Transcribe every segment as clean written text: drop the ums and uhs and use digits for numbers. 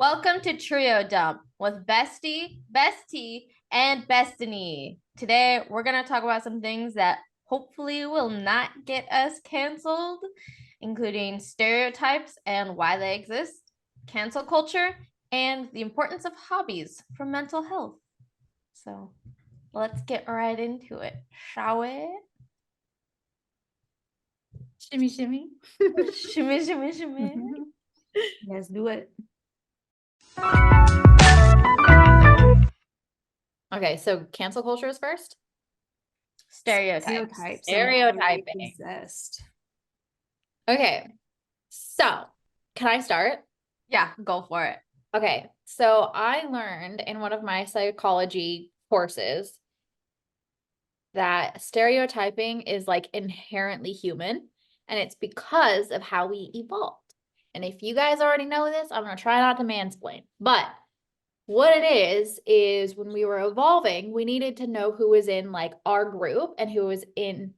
Welcome to Trio Dump with Bestie, Bestie, and Bestiny. Today, we're going to talk about some things that hopefully will not get us canceled, including stereotypes and why they exist, cancel culture, and the importance of hobbies for mental health. So let's get right into it, shall we? Shimmy, shimmy. Shimmy, shimmy, shimmy. Let's do it. Okay, so cancel culture is first. Stereotypes. Stereotyping. Exist. Okay, so can I start? Yeah, go for it. Okay, so I learned in one of my psychology courses that stereotyping is like inherently human, and it's because of how we evolved. And if you guys already know this, I'm going to try not to mansplain, but what it is when we were evolving, we needed to know who was in like our group and who was in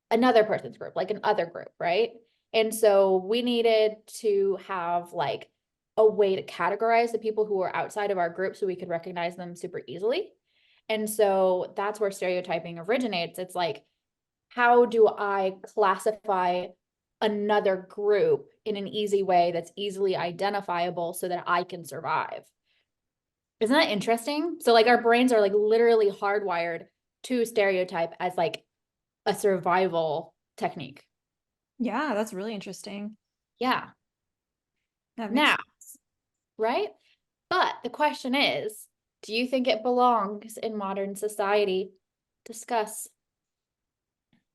another person's group, like an other group, right? And so we needed to have like a way to categorize the people who were outside of our group so we could recognize them super easily. And so that's where stereotyping originates. It's like, how do I classify another group in an easy way that's easily identifiable so that I can survive? Isn't that interesting? So like our brains are like literally hardwired to stereotype as like a survival technique. Yeah, that's really interesting. Yeah. That makes Now, sense. right? But the question is, do you think it belongs in modern society? Discuss.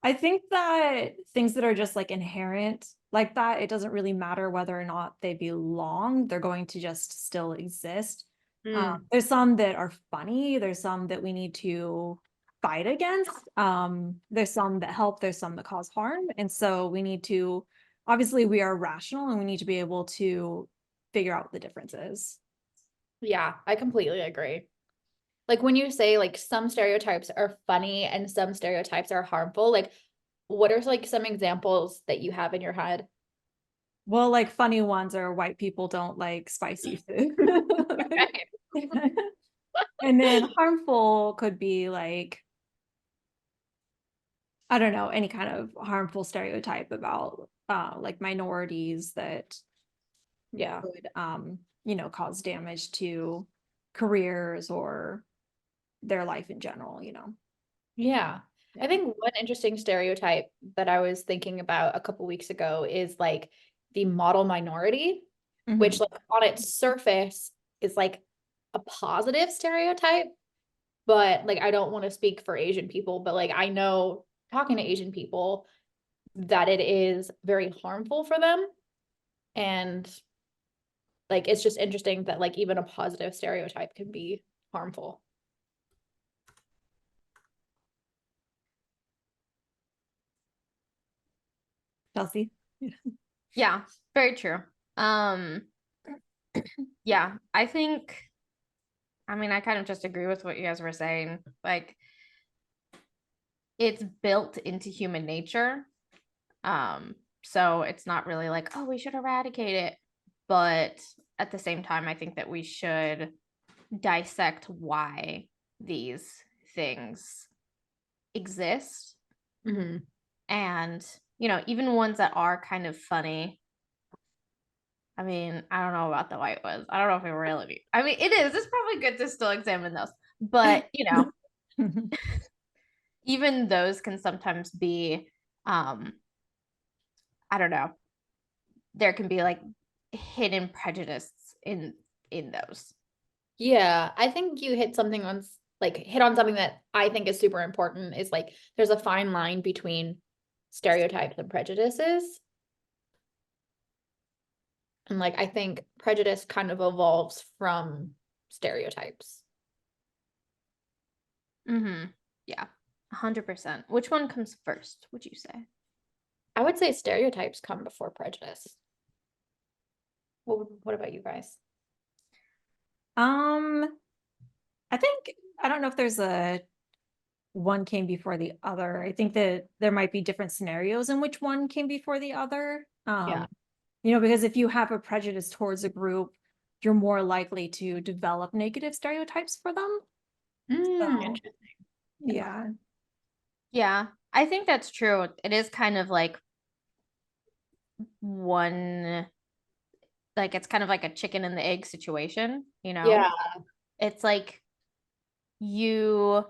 I think that things that are just like inherent like that, it doesn't really matter whether or not they belong. They're going to just still exist. There's some that are funny. There's some that we need to fight against. There's some that help. There's some that cause harm. And so we need to, obviously we are rational and we need to be able to figure out what the difference is. Yeah, I completely agree. Like when you say like some stereotypes are funny and some stereotypes are harmful, like what are like some examples that you have in your head? Well, like funny ones are white people don't like spicy food. And then harmful could be like, I don't know, any kind of harmful stereotype about like minorities that Yeah. would cause damage to careers or their life in general, Yeah. I Yeah. think one interesting stereotype that I was thinking about a couple weeks ago is like the model minority, which Mhm. like on its surface is like a positive stereotype, but like I don't want to speak for Asian people, but like I know talking to Asian people that it is very harmful for them. And like it's just interesting that like even a positive stereotype can be harmful. Chelsea. Yeah, very true. Yeah, I think, I mean, I kind of just agree with what you guys were saying. Like, it's built into human nature. So it's not really like, oh, we should eradicate it. But at the same time, I think that we should dissect why these things exist. Mm-hmm. And, even ones that are kind of funny. I mean, I don't know about the white ones. I don't know if it really. I mean, it is. It's probably good to still examine those, but even those can sometimes be, I don't know. There can be like hidden prejudice in those. Yeah, I think you hit something on like hit on something that I think is super important is like there's a fine line between stereotypes and prejudices. And like I think prejudice kind of evolves from stereotypes. Mm-hmm. Yeah, 100%. Which one comes first, would you say? I would say stereotypes come before prejudice. What about you guys? I think I don't know if there's a one came before the other. I think that there might be different scenarios in which one came before the other. Yeah. Because if you have a prejudice towards a group, you're more likely to develop negative stereotypes for them. So, Interesting. yeah. Yeah, I think that's true. It is kind of like one, like it's kind of like a chicken and the egg situation, you know? Yeah. It's like you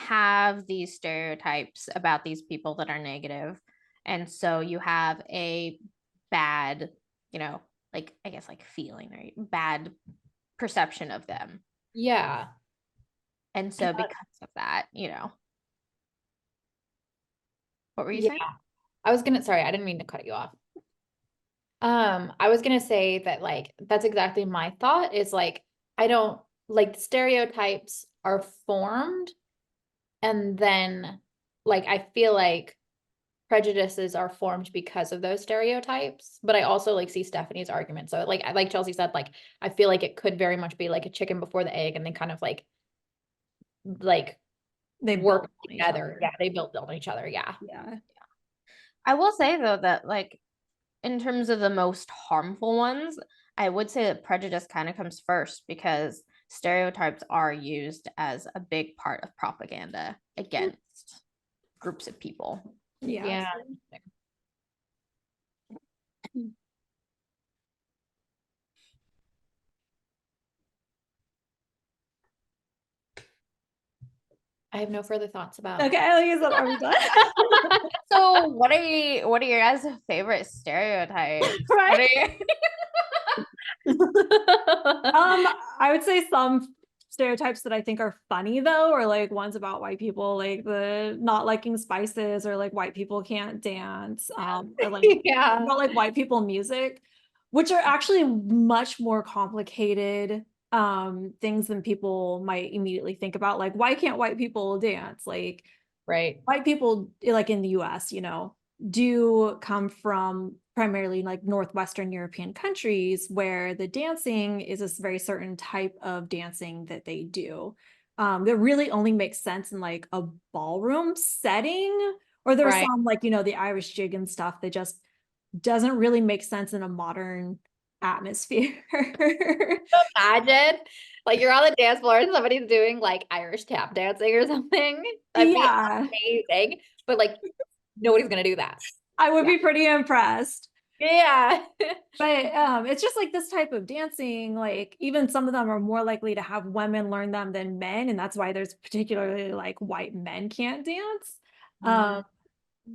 have these stereotypes about these people that are negative, and so you have a bad, you know, like I guess like feeling or bad perception of them. Yeah. And so because of that, you know. What were you Yeah. saying? Sorry, I didn't mean to cut you off. I was gonna say that like that's exactly my thought is like I don't like stereotypes are formed and then like I feel like prejudices are formed because of those stereotypes, but I also like see Stephanie's argument. So like Chelsea said, like I feel like it could very much be like a chicken before the egg and they kind of like They work build on each together. other. Yeah, they build on each other. Yeah. Yeah. I will say though that like in terms of the most harmful ones, I would say that prejudice kind of comes first because stereotypes are used as a big part of propaganda against groups of people. Yeah. Yeah. I have no further thoughts about. Okay, are we done? So what are your guys' favorite stereotypes? Right. I would say some stereotypes that I think are funny though, or like ones about white people, like the not liking spices, or like white people can't dance, or like Yeah. about like white people music, which are actually much more complicated things than people might immediately think about. Like, why can't white people dance? Like, Right. white people, like in the US, do come from primarily like Northwestern European countries where the dancing is a very certain type of dancing that they do. That really only makes sense in like a ballroom setting, or there's Right. some like, the Irish jig and stuff that just doesn't really make sense in a modern atmosphere. Imagine like you're on the dance floor and somebody's doing like Irish tap dancing or something. That'd be Yeah, amazing. But like nobody's gonna do that. I would Yeah. be pretty impressed. Yeah. But it's just like this type of dancing, like even some of them are more likely to have women learn them than men, and that's why there's particularly like white men can't dance. Mm.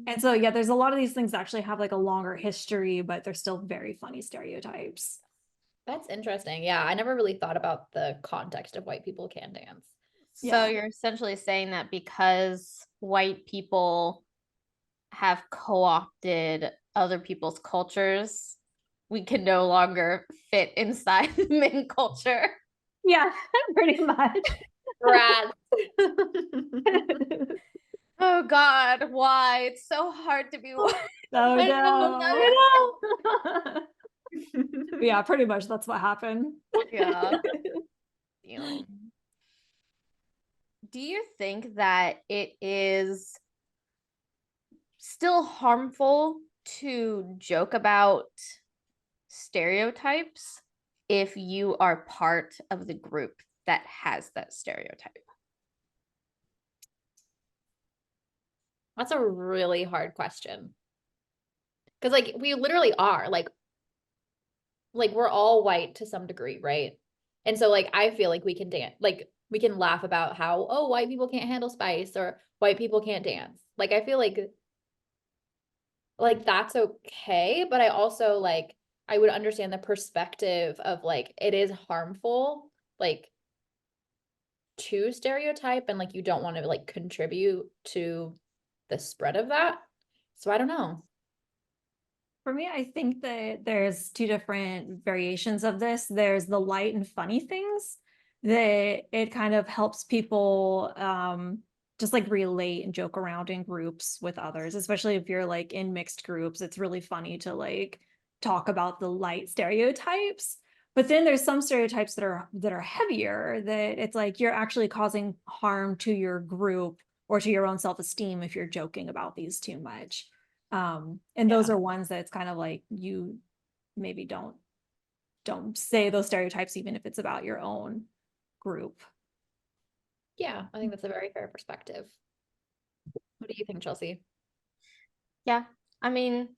And so yeah, there's a lot of these things that actually have like a longer history, but they're still very funny stereotypes. That's interesting. Yeah, I never really thought about the context of white people can dance. So Yeah. you're essentially saying that because white people have co-opted other people's cultures, we can no longer fit inside men culture. Yeah, pretty much. Rats. Oh God, why? It's so hard to be white. Oh I know, no. Yeah, pretty much that's what happened. Yeah. Damn. Do you think that it is still harmful to joke about stereotypes if you are part of the group that has that stereotype? That's a really hard question. Because like we literally are like we're all white to some degree, right? And so like I feel like we can dance, like we can laugh about how, oh, white people can't handle spice or white people can't dance. Like I feel like that's okay, but I also like I would understand the perspective of like it is harmful like to stereotype and like you don't want to like contribute to the spread of that. So I don't know. For me, I think that there's two different variations of this. There's the light and funny things that it kind of helps people just like relate and joke around in groups with others, especially if you're like in mixed groups. It's really funny to like talk about the light stereotypes. But then there's some stereotypes that are heavier, that it's like you're actually causing harm to your group or to your own self-esteem if you're joking about these too much. And those are ones that it's kind of like you maybe don't don't say those stereotypes, even if it's about your own group. Yeah, I think that's a very fair perspective. What do you think, Chelsea? Yeah. I mean,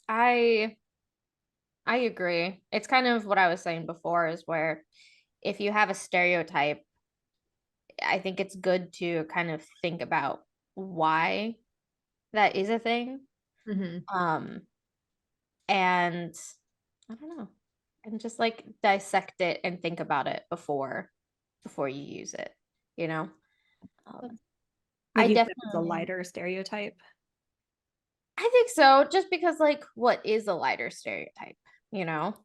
I agree. It's kind of what I was saying before, is where if you have a stereotype, I think it's good to kind of think about why that is a thing. Um, and I don't know, and just like dissect it and think about it before you use it, you know? Um, Like I you said, it's a definitely, lighter stereotype. I think so, just because like what is a lighter stereotype, you know?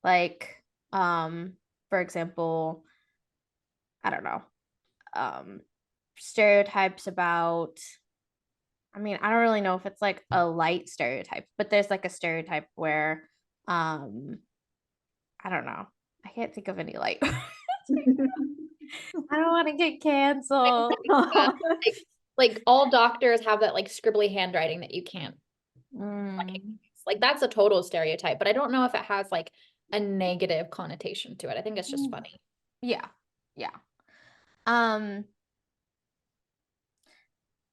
Like, for example, I don't know, stereotypes about, I mean, I don't really know if it's like a light stereotype, but there's like a stereotype where, I don't know. I can't think of any light. I don't want to get canceled. Like all doctors have that like scribbly handwriting that you can't like that's a total stereotype, but I don't know if it has like a negative connotation to it. I think it's just funny. Yeah. Yeah. Um,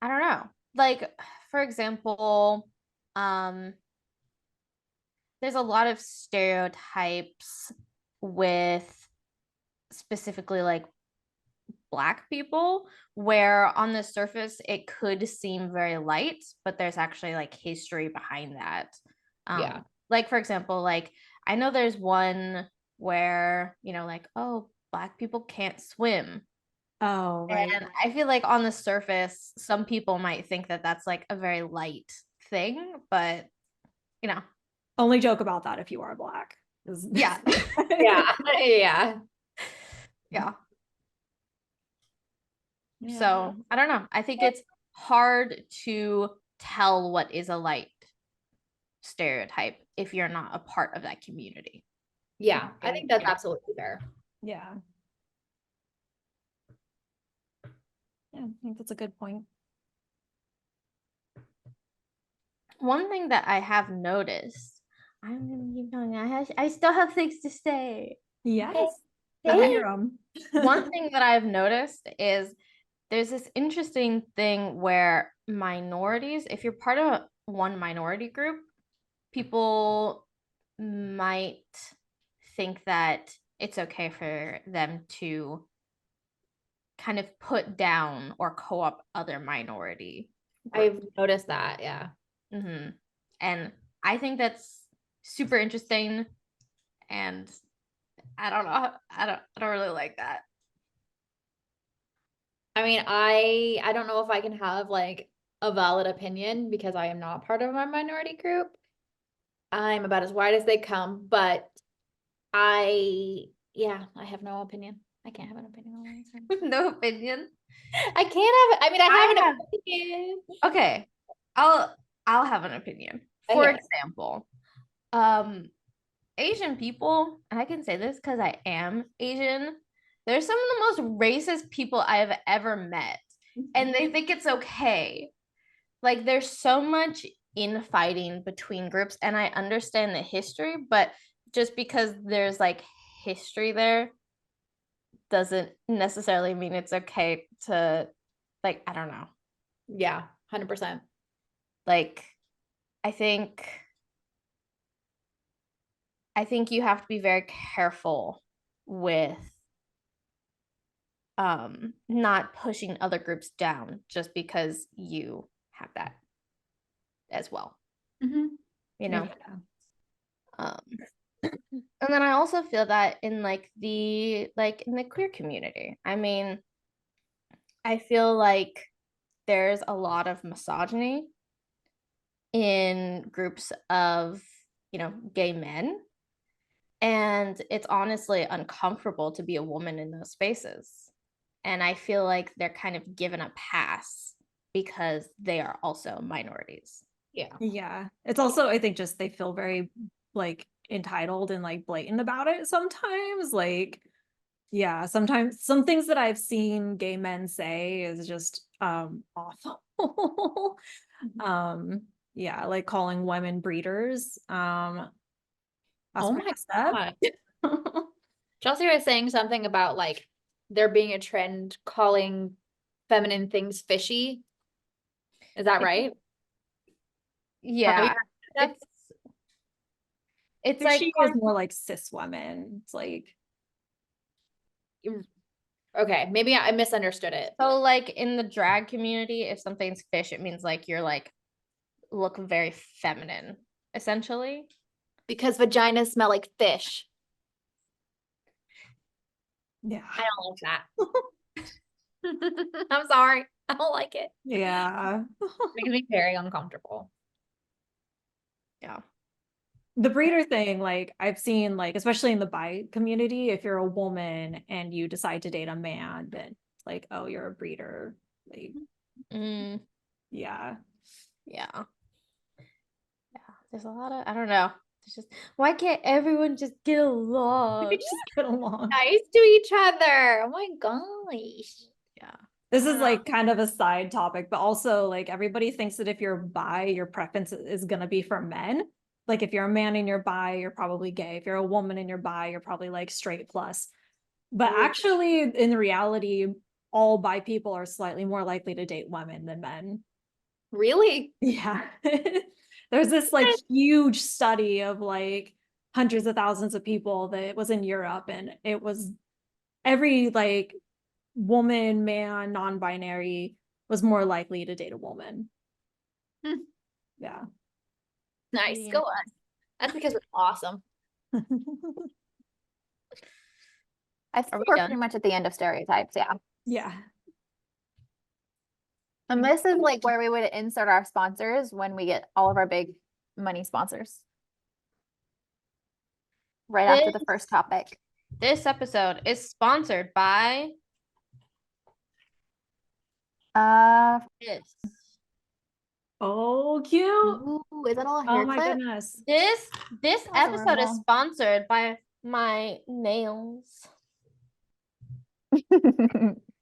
I don't know. Like, for example, um, there's a lot of stereotypes with specifically like Black people, where on the surface it could seem very light, but there's actually like history behind that. Yeah. Like for example, like I know there's one where, you know, like, oh, Black people can't swim. Oh, right. And I feel like on the surface, some people might think that that's like a very light thing, but you know, Only joke about that if you are Black. yeah. Yeah. Yeah. Yeah. Yeah. So I don't know. I think it's hard to tell what is a light stereotype if you're not a part of that community. Yeah. I think that's Yeah. absolutely fair. Yeah. Yeah, I think that's a good point. One thing that I have noticed, I'm gonna keep going. I still have things to say. Yes. Hey. Let me hear 'em. One thing that I've noticed is there's this interesting thing where minorities, if you're part of one minority group, people might think that it's okay for them to kind of put down or co-op other minority I've groups. noticed that. Yeah. And I think that's super interesting, and I don't know, I don't really like that. I mean, I don't know if I can have like a valid opinion because I am not part of my minority group. I'm about as wide as they come, but I have no opinion. I can't have an opinion on this. No opinion. I can't have, I mean, I have I an have opinion. Okay, I'll have an opinion. For Okay. example, Asian people, and I can say this because I am Asian, they're some of the most racist people I've ever met. And they think it's okay. Like there's so much infighting between groups, and I understand the history, but just because there's like history there doesn't necessarily mean it's okay to, like, I don't know. Yeah, 100%. Like I think you have to be very careful with not pushing other groups down just because you have that as well. You know? Yeah. And then I also feel that in like in the queer community. I mean, I feel like there's a lot of misogyny in groups of, you know, gay men. And it's honestly uncomfortable to be a woman in those spaces. And I feel like they're kind of given a pass because they are also minorities. Yeah. Yeah. It's also, I think, just they feel very like entitled and like blatant about it sometimes. Like, yeah, sometimes some things that I've seen gay men say is just awful. Yeah, like calling women breeders. That's Oh my my next step. God. Chelsea was saying something about like there being a trend calling feminine things fishy. Is that right? Yeah. Have It's Fishy like is more like cis women. It's like, Okay, maybe I misunderstood it. so like in the drag community, if something's fish, it means like you're like look very feminine, essentially. Because vaginas smell like fish. yeah. I don't like that. I'm sorry. I don't like it. Yeah. Makes me very uncomfortable. Yeah. The breeder thing, like I've seen, like, especially in the bi community, if you're a woman and you decide to date a man, then it's like, oh, you're a breeder. Like, Mm, yeah. yeah. Yeah. There's a lot of, I don't know. It's just, why can't everyone just get along? Just get along. Nice to each other. Oh my gosh. Yeah. This I is don't like kind of a side topic, but also like everybody thinks that if you're bi, your preference is gonna be for men. Like if you're a man and you're bi, you're probably gay. If you're a woman and you're bi, you're probably like straight plus. But Ooh. actually, in reality, all bi people are slightly more likely to date women than men. Really? Yeah. There's this like huge study of like hundreds of thousands of people that was in Europe, and it was every like woman, man, non-binary was more likely to date a woman. Hmm. Yeah. Nice. Yeah. Go on. That's because we're awesome. I think we we're done? pretty much at the end of stereotypes, yeah. Yeah. And this is like where we would insert our sponsors when we get all of our big money sponsors. Right after the first topic. This episode is sponsored by this. Oh, cute. Ooh, is that all a hair Oh my clip? goodness. This That's episode is adorable. sponsored by my nails.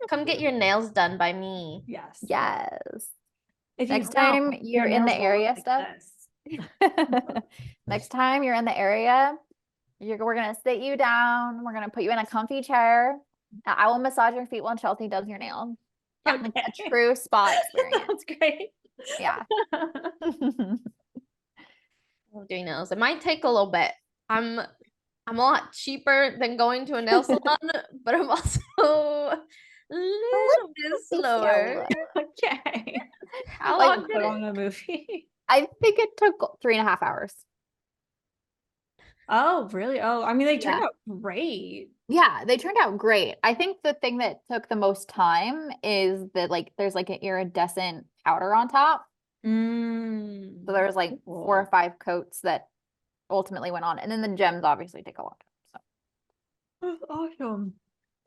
Come get your nails done by me. Yes. Yes. If you Next don't, time your you're in the nails will area look stuff. this. Next time you're in the area, we're gonna sit you down. We're gonna put you in a comfy chair. I will massage your feet while Chelsea does your nails. Yeah, like a Okay. true spa experience. That's great. Yeah. Doing nails. It might take a little bit. I'm a lot cheaper than going to a nail salon, but I'm also a little bit slower. Okay. How Like long put did on it? a movie. I think it took 3.5 hours. Oh, really? Oh, I mean, they turned Yeah. out great. Yeah, they turned out great. I think the thing that took the most time is that like there's like an iridescent powder on top. Mm. So there was like 4 or 5 coats that ultimately went on. And then the gems obviously take a long time. That's awesome.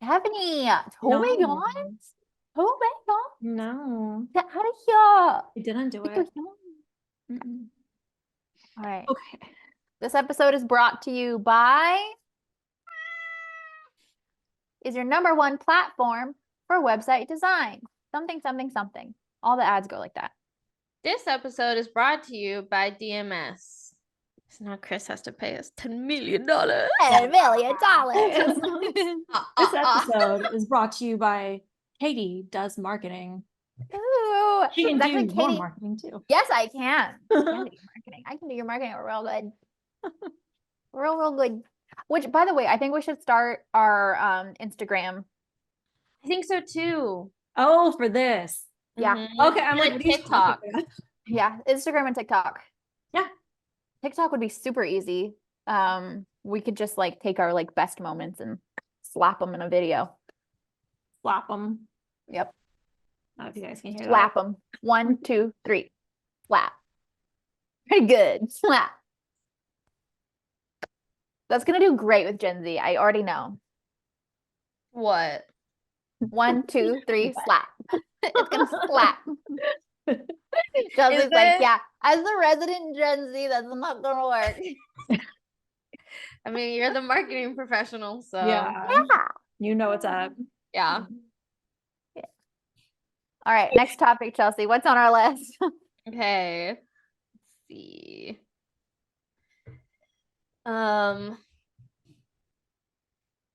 So have any No. tomatillos? Tomatillos? No, Get out of here. I didn't do Get it. your hand. Mm-mm. All right. Okay. This episode is brought to you by is your #1 platform for website design. Something, something, something. All the ads go like that. This episode is brought to you by DMS. So now Chris has to pay us $10 million. $10 million. This episode is brought to you by Katie Does Marketing. Ooh, She can it's do actually your Katie. marketing too. Yes, I can. I can do your marketing. I can do your marketing real good. Real good. Which, by the way, I think we should start our Instagram. I think so too. Oh, for this. Yeah. Mhm. Okay, I'm like, And what are you TikTok. talking about? Yeah, Instagram and TikTok. Yeah. TikTok would be super easy. We could just like take our like best moments and slap them in a video. Slap them. Yep. I don't know if you guys can hear Slap them. 1, 2, 3. Slap. Pretty good. Slap. That's gonna do great with Gen Z. I already know. What? 1, 2, 3, slap. It's gonna slap. Is Chelsea's like, it? yeah, as the resident Gen Z, that's not gonna work. I mean, you're the marketing professional, so Yeah. Yeah. You know what's up. yeah. All right, next topic, Chelsea. What's on our list? Okay. Let's see.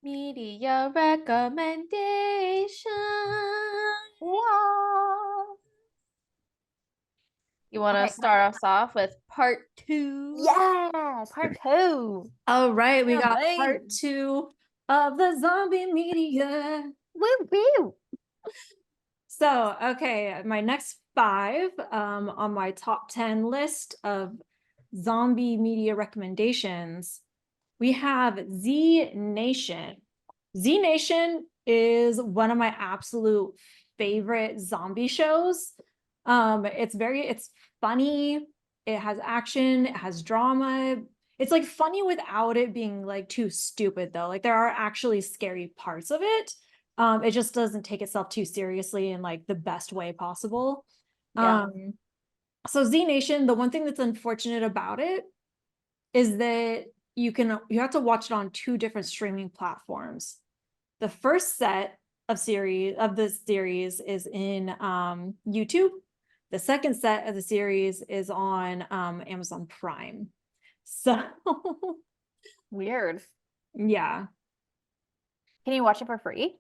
Media recommendation. Wow. You want to Okay. start us off with part 2? Yeah, part 2. All right, we Yeah, got babe. part 2 of the zombie media. Woo woo. So, okay, my next 5 on my top 10 list of zombie media recommendations, we have Z Nation. Z Nation is one of my absolute favorite zombie shows. It's funny, it has action, it has drama. It's like funny without it being like too stupid though. Like there are actually scary parts of it. It just doesn't take itself too seriously in like the best way possible. Yeah. So Z Nation, the one thing that's unfortunate about it is that you have to watch it on 2 different streaming platforms. The first set of this series is in YouTube. The second set of the series is on Amazon Prime. So Weird. yeah. Can you watch it for free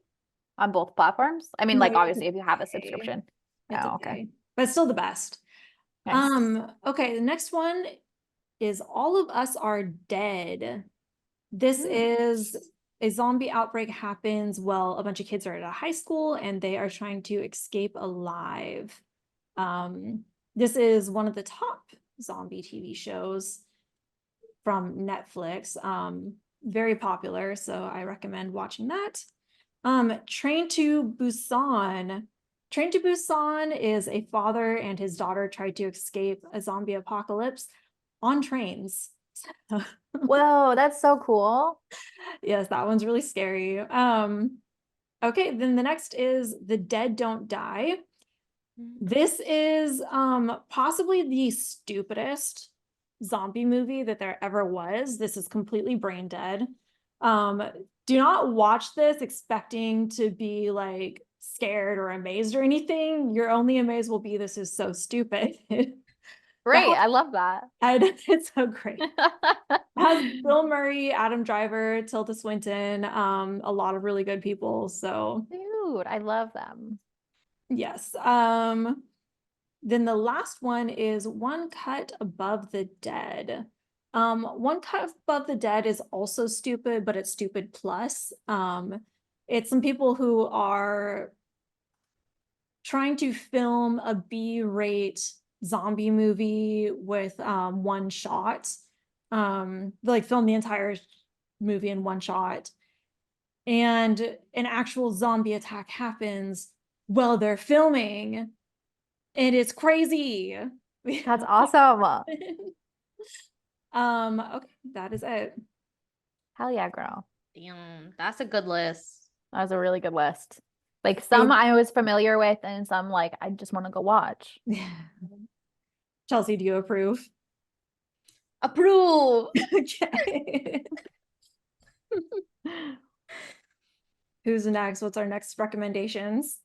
on both platforms? I mean, No, like you have obviously to if you have a pay. subscription. It's Oh, okay. But it's still the best. Nice. Okay, the next one is All of Us Are Dead. This is a zombie outbreak happens while a bunch of kids are at a high school and they are trying to escape alive. This is one of the top zombie TV shows from Netflix. Very popular, so I recommend watching that. Train to Busan. Train to Busan is a father and his daughter tried to escape a zombie apocalypse on trains. Whoa, that's so cool. Yes, that one's really scary. Okay, then the next is The Dead Don't Die. This is possibly the stupidest zombie movie that there ever was. This is completely brain dead. Do not watch this expecting to be like scared or amazed or anything. Your only amaze will be this is so stupid. Great. I love that. It's so great. It has Bill Murray, Adam Driver, Tilda Swinton, a lot of really good people. So Dude, I love them. yes. Then the last one is One Cut Above the Dead. One Cut Above the Dead is also stupid, but it's stupid plus. It's some people who are trying to film a B-rate zombie movie with one shot. Like film the entire movie in one shot. And an actual zombie attack happens while they're filming. And it's crazy. That's awesome. Okay, that is it. Hell yeah, girl. Damn, that's a good list. That was a really good list. Like some I was familiar with and some like I just want to go watch. Chelsea, do you approve? Approve. Okay. Who's next? What's our next recommendations?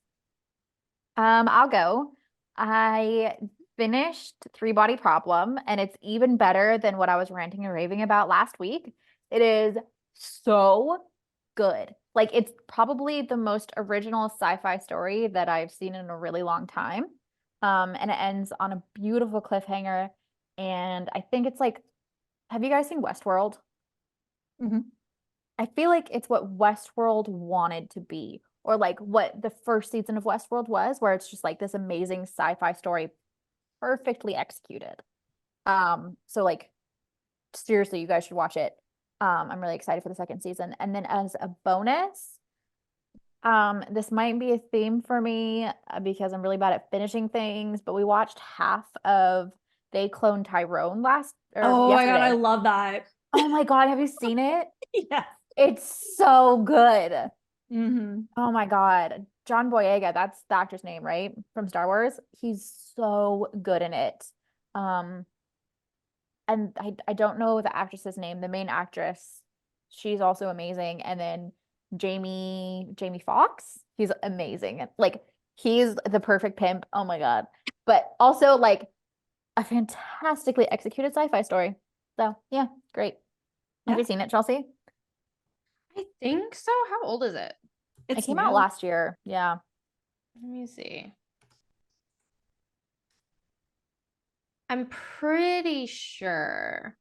I'll go. I finished Three Body Problem and it's even better than what I was ranting and raving about last week. It is so good. Like it's probably the most original sci-fi story that I've seen in a really long time. And it ends on a beautiful cliffhanger. And I think it's like, have you guys seen Westworld? Mhm. I feel like it's what Westworld wanted to be, or like what the first season of Westworld was, where it's just like this amazing sci-fi story, perfectly executed. So like seriously, you guys should watch it. I'm really excited for the second season. And then as a bonus, this might be a theme for me because I'm really bad at finishing things, but we watched half of They Cloned Tyrone Oh my God, I yesterday. love that. Oh my God, have you seen it? Yes. It's so good. Mm-hmm. Oh my God. John Boyega, that's the actor's name, right? From Star Wars. He's so good in it. And I don't know the actress's name, the main actress. She's also amazing. And then Jamie Foxx, he's amazing. Like he's the perfect pimp. Oh my God. But also like a fantastically executed sci-fi story. So yeah, great. Have Yeah. you seen it, Chelsea? I think so. How old is it? It came out new. last year. Yeah. Let me see. I'm pretty sure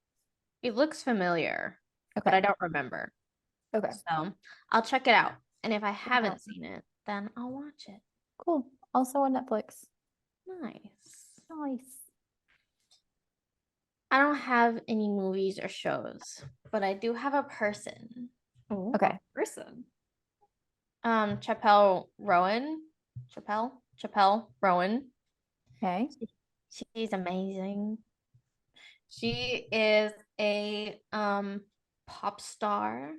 it looks familiar, but Okay. I don't remember. Okay. So I'll check it out. And if I out. haven't seen it, then I'll watch it. Cool. Also on Netflix. Nice. Nice. I don't have any movies or shows, but I do have a person. Oh, Okay. person. Chappelle Rowan. Chappelle Rowan. Okay. She's amazing. She is a pop star,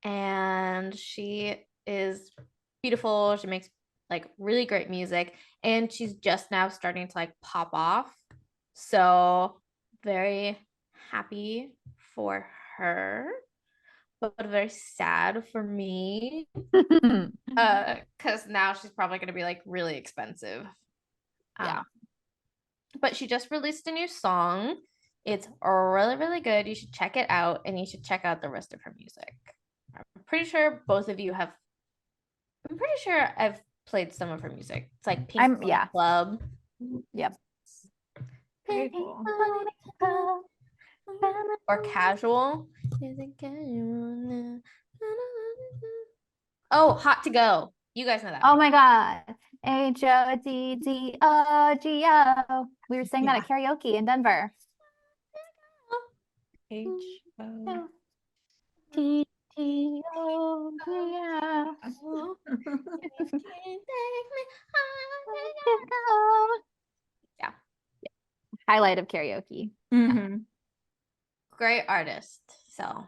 and she is beautiful. She makes like really great music, and she's just now starting to like pop off. So very happy for her, but very sad for me. Because now she's probably gonna be like really expensive. Yeah. But she just released a new song. It's really, really good. You should check it out, and you should check out the rest of her music. I'm pretty sure both of you have. I'm pretty sure I've played some of her music. It's like Pink Pony yeah. Club. Yep. Very cool. Or Casual. Oh, Hot to Go. You guys know that. Oh my God. HOTTOGO. We were saying that at karaoke in Denver. H-O. TTOGO. Yeah. Highlight of karaoke. Mhm. Great artist. So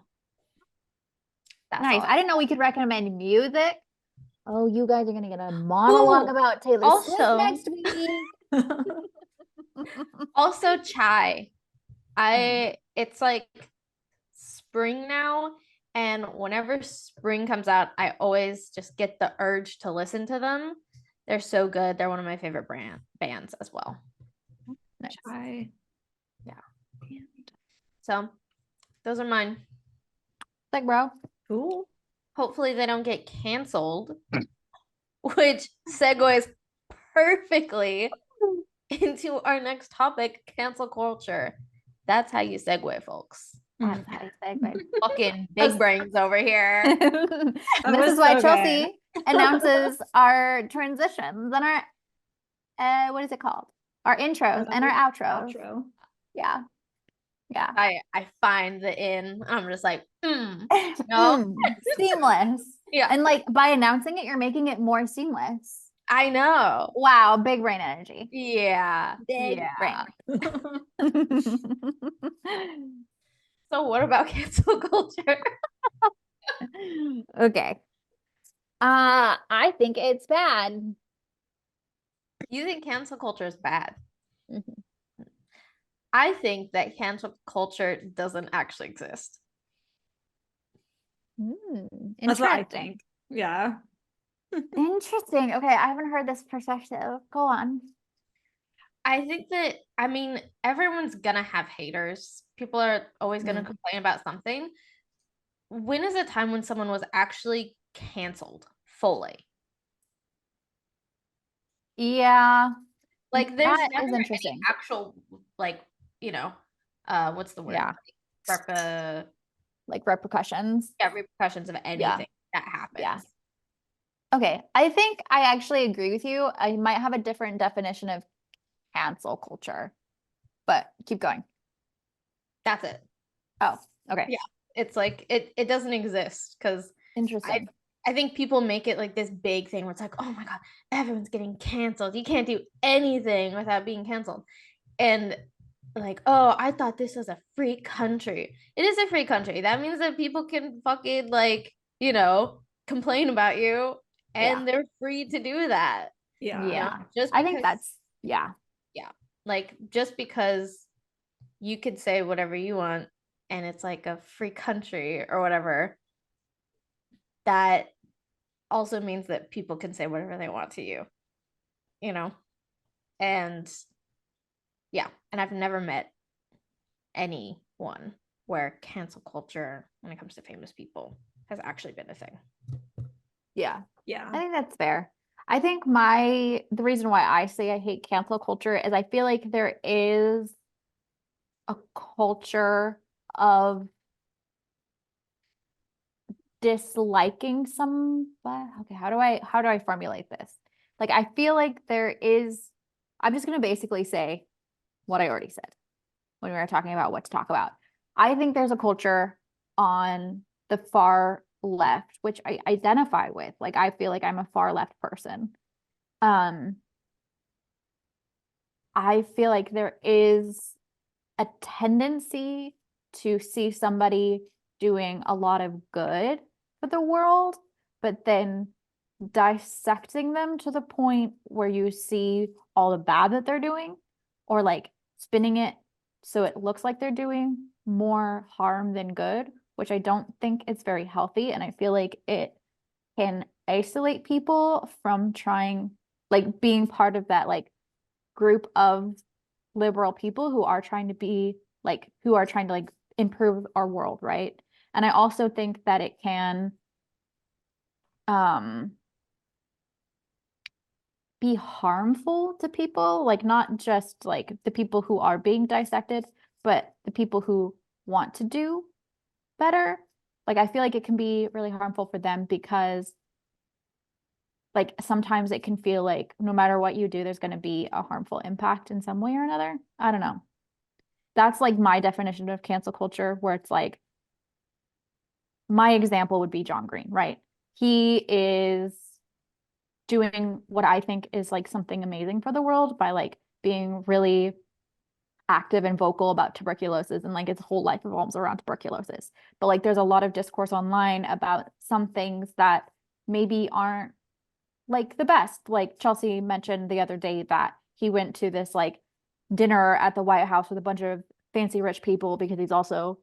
that's Nice. all. I didn't know we could recommend music. Oh, you guys are gonna get a monologue Ooh, about Taylor Swift also- next week. Also chai. It's like spring now, and whenever spring comes out, I always just get the urge to listen to them. They're so good. They're one of my favorite bands as well. Nice. Chai. Yeah. So those are mine. Like, bro. Cool. Hopefully they don't get canceled, which segues perfectly into our next topic, cancel culture. That's how you segue, folks. That's how you segue. Fucking big brains over here. This was is why so good. Chelsea announces our transitions and our what is it called? Our intros and our outros. Outro. Yeah. Yeah. I find the in. I'm just like, no. Seamless. Yeah, And like by announcing it, you're making it more seamless. I know. Wow, big brain energy. Yeah. Big yeah. brain. So what about cancel culture? Okay. I think it's bad. You think cancel culture is bad? Mhm. I think that cancel culture doesn't actually exist. That's what I Interesting. think. Yeah. Interesting. Okay, I haven't heard this perspective. Go on. I think that, I mean, everyone's gonna have haters. People are always gonna complain about something. When is a time when someone was actually canceled fully? Yeah. Like there's That never is any interesting. actual like, what's the word? Yeah. Like repercussions. Yeah, repercussions of anything that happens. Yeah. Okay. I think I actually agree with you. I might have a different definition of cancel culture, but keep going. That's it. Oh, okay. Yeah. It's like it doesn't exist because Interesting. I think people make it like this big thing where it's like, oh my God, everyone's getting canceled. You can't do anything without being canceled. And like, oh, I thought this was a free country. It is a free country. That means that people can fucking like, complain about you and they're free to do that. Yeah. Yeah. Just I think because- that's, yeah. like just because you could say whatever you want and it's like a free country or whatever, that also means that people can say whatever they want to you, and yeah, and I've never met anyone where cancel culture, when it comes to famous people, has actually been a thing. Yeah. Yeah. I think that's fair. I think the reason why I say I hate cancel culture is I feel like there is a culture of disliking okay, how do I formulate this? Like, I feel like I'm just gonna basically say what I already said when we were talking about what to talk about. I think there's a culture on the far left, which I identify with. Like, I feel like I'm a far left person. I feel like there is a tendency to see somebody doing a lot of good for the world, but then dissecting them to the point where you see all the bad that they're doing, or like spinning it so it looks like they're doing more harm than good, which I don't think is very healthy. And I feel like it can isolate people from being part of that group of liberal people who are trying to improve our world, right? And I also think that it can be harmful to people, like not just like the people who are being dissected, but the people who want to do better. Like, I feel like it can be really harmful for them because like sometimes it can feel like no matter what you do, there's going to be a harmful impact in some way or another. I don't know. That's like my definition of cancel culture, where it's like, my example would be John Green, right? He is doing what I think is like something amazing for the world by like being really active and vocal about tuberculosis, and like his whole life revolves around tuberculosis. But like there's a lot of discourse online about some things that maybe aren't like the best. Like Chelsea mentioned the other day that he went to this like dinner at the White House with a bunch of fancy rich people because he's also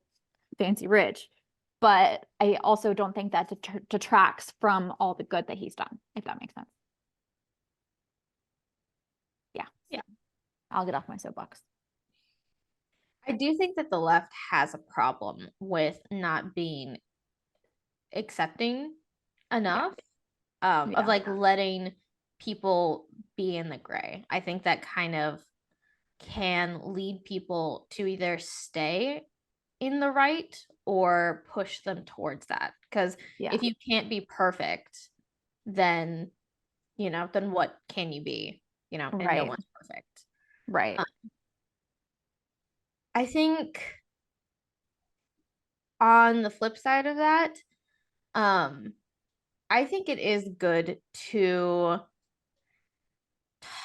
fancy rich. But I also don't think that detracts from all the good that he's done, if that makes sense. Yeah. Yeah. I'll get off my soapbox. I do think that the left has a problem with not being accepting enough of like letting people be in the gray. I think that kind of can lead people to either stay in the right or push them towards that. Because if you can't be perfect, then then what can you be? And no one's perfect. Right. I think on the flip side of that, I think it is good to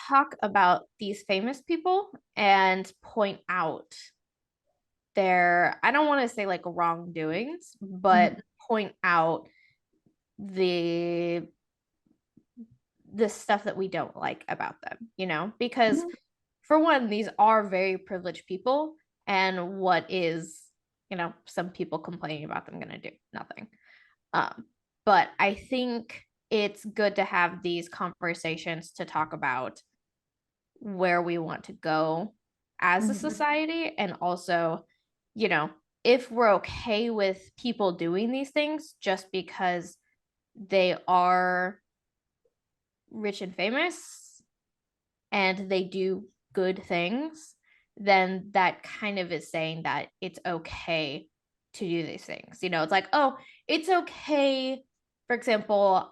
talk about these famous people and point out I don't want to say like wrongdoings, but point out the stuff that we don't like about them, because for one, these are very privileged people, and what is, some people complaining about them going to do? Nothing. But I think it's good to have these conversations to talk about where we want to go as a society, and also, if we're okay with people doing these things just because they are rich and famous and they do good things, then that kind of is saying that it's okay to do these things. It's like, oh, it's okay. For example,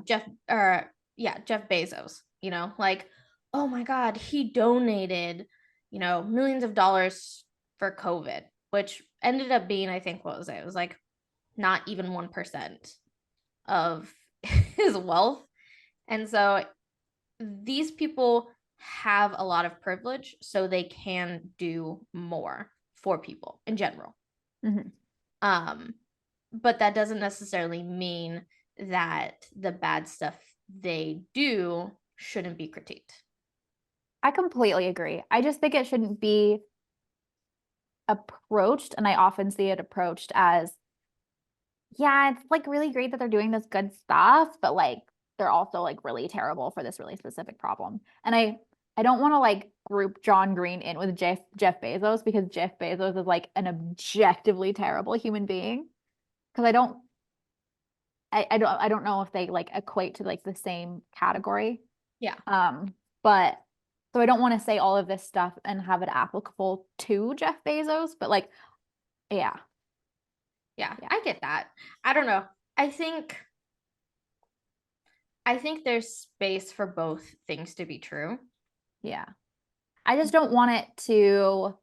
Jeff Bezos, like, oh my God, he donated, millions of dollars for COVID, which ended up being, I think, what was it? It was like not even 1% of his wealth. And so these people have a lot of privilege, so they can do more for people in general. But that doesn't necessarily mean that the bad stuff they do shouldn't be critiqued. I completely agree. I just think it shouldn't be approached, and I often see it approached as, yeah, it's like really great that they're doing this good stuff, but like they're also like really terrible for this really specific problem. And I don't want to like group John Green in with Jeff Bezos, because Jeff Bezos is like an objectively terrible human being. Because I don't know if they like equate to like the same category. Yeah. But so I don't want to say all of this stuff and have it applicable to Jeff Bezos, but like, yeah. Yeah, I get that. I don't know. I think there's space for both things to be true. Yeah. I just don't want it to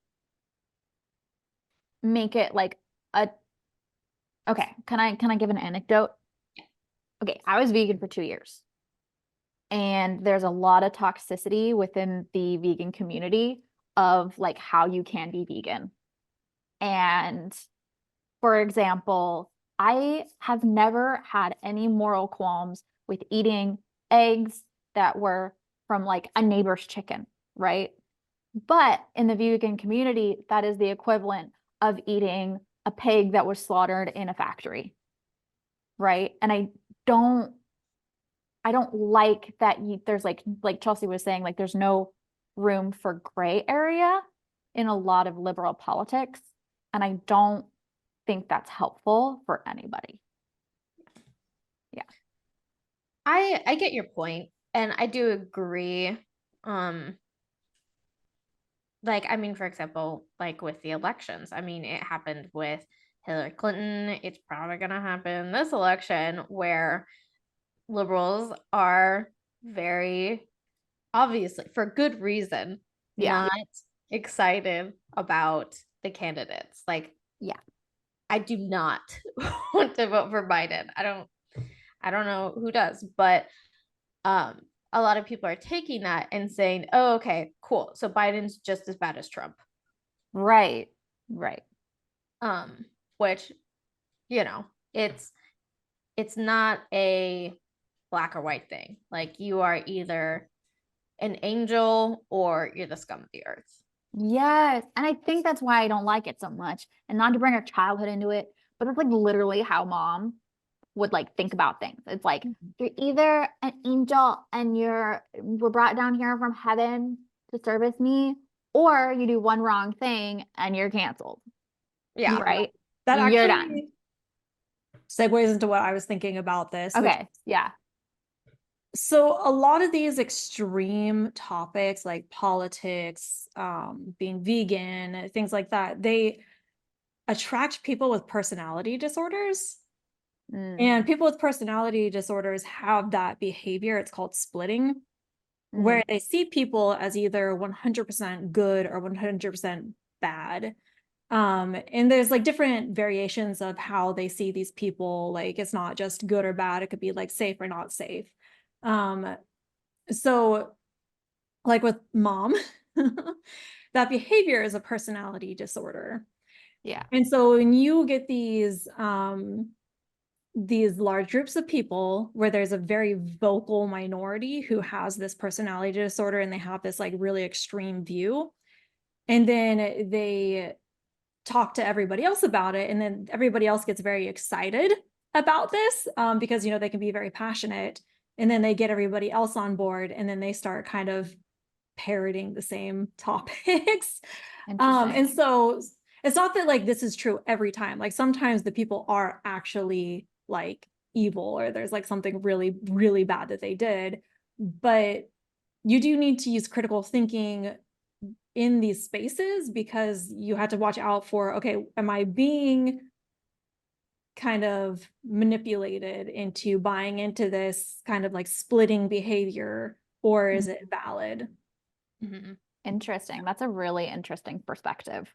make it like a okay, can I give an anecdote? Okay, I was vegan for 2 years. And there's a lot of toxicity within the vegan community of like how you can be vegan. And for example, I have never had any moral qualms with eating eggs that were from like a neighbor's chicken, right? But in the vegan community, that is the equivalent of eating a pig that was slaughtered in a factory, right? And don't I don't like that there's like Chelsea was saying, like there's no room for gray area in a lot of liberal politics. And I don't think that's helpful for anybody. Yeah. I get your point, and I do agree. Like, I mean, for example, like with the elections, I mean, it happened with Hillary Clinton. It's probably gonna happen this election, where liberals are very obviously, for good reason, Yeah. not excited about the candidates. Like, Yeah. I do not want to vote for Biden. I don't know who does, but a lot of people are taking that and saying, "Oh, okay, cool. So Biden's just as bad as Trump." Right. Right. Which, you know, it's not a black or white thing. Like, you are either an angel or you're the scum of the earth. Yes. And I think that's why I don't like it so much. And not to bring our childhood into it, but it's like literally how mom would like think about things. It's like you're either an angel and we're brought down here from heaven to service me, or you do one wrong thing and you're canceled. Yeah. Right. That You're actually done. segues into what I was thinking about this. Okay. Yeah. So a lot of these extreme topics like politics, being vegan, things like that, they attract people with personality disorders. And people with personality disorders have that behavior. It's called splitting, where they see people as either 100% good or 100% bad. And there's like different variations of how they see these people. Like, it's not just good or bad. It could be like safe or not safe. So like with mom, that behavior is a personality disorder. Yeah. And so when you get these large groups of people where there's a very vocal minority who has this personality disorder and they have this like really extreme view, and then they talk to everybody else about it, and then everybody else gets very excited about this because, you know, they can be very passionate, and then they get everybody else on board, and then they start kind of parroting the same topics. And so it's not that like this is true every time. Like, sometimes the people are actually like evil, or there's like something really, really bad that they did, but you do need to use critical thinking in these spaces, because you have to watch out for, okay, am I being kind of manipulated into buying into this kind of like splitting behavior, or is it valid? Interesting. That's a really interesting perspective.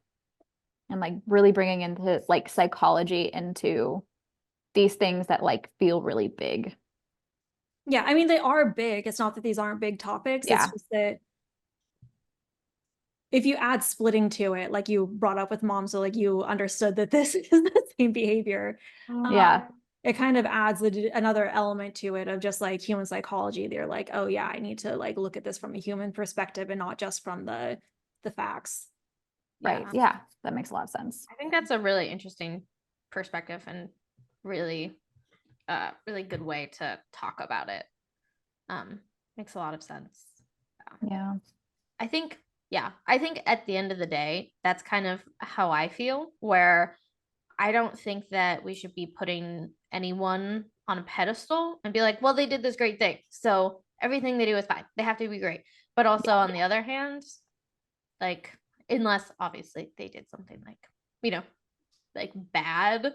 And like really bringing into like psychology into these things that like feel really big. Yeah, I mean, they are big. It's not that these aren't big topics. Yeah. It's just that if you add splitting to it, like you brought up with mom, so like you understood that this is the same behavior. Yeah. It kind of adds another element to it of just like human psychology. They're like, oh yeah, I need to like look at this from a human perspective and not just from the facts. Right. Yeah. That makes a lot of sense. I think that's a really interesting perspective, and really really good way to talk about it. Makes a lot of sense. Yeah. I think at the end of the day, that's kind of how I feel, where I don't think that we should be putting anyone on a pedestal and be like, well, they did this great thing, so everything they do is fine. They have to be great. But also on the other hand, like, unless obviously they did something like, like bad,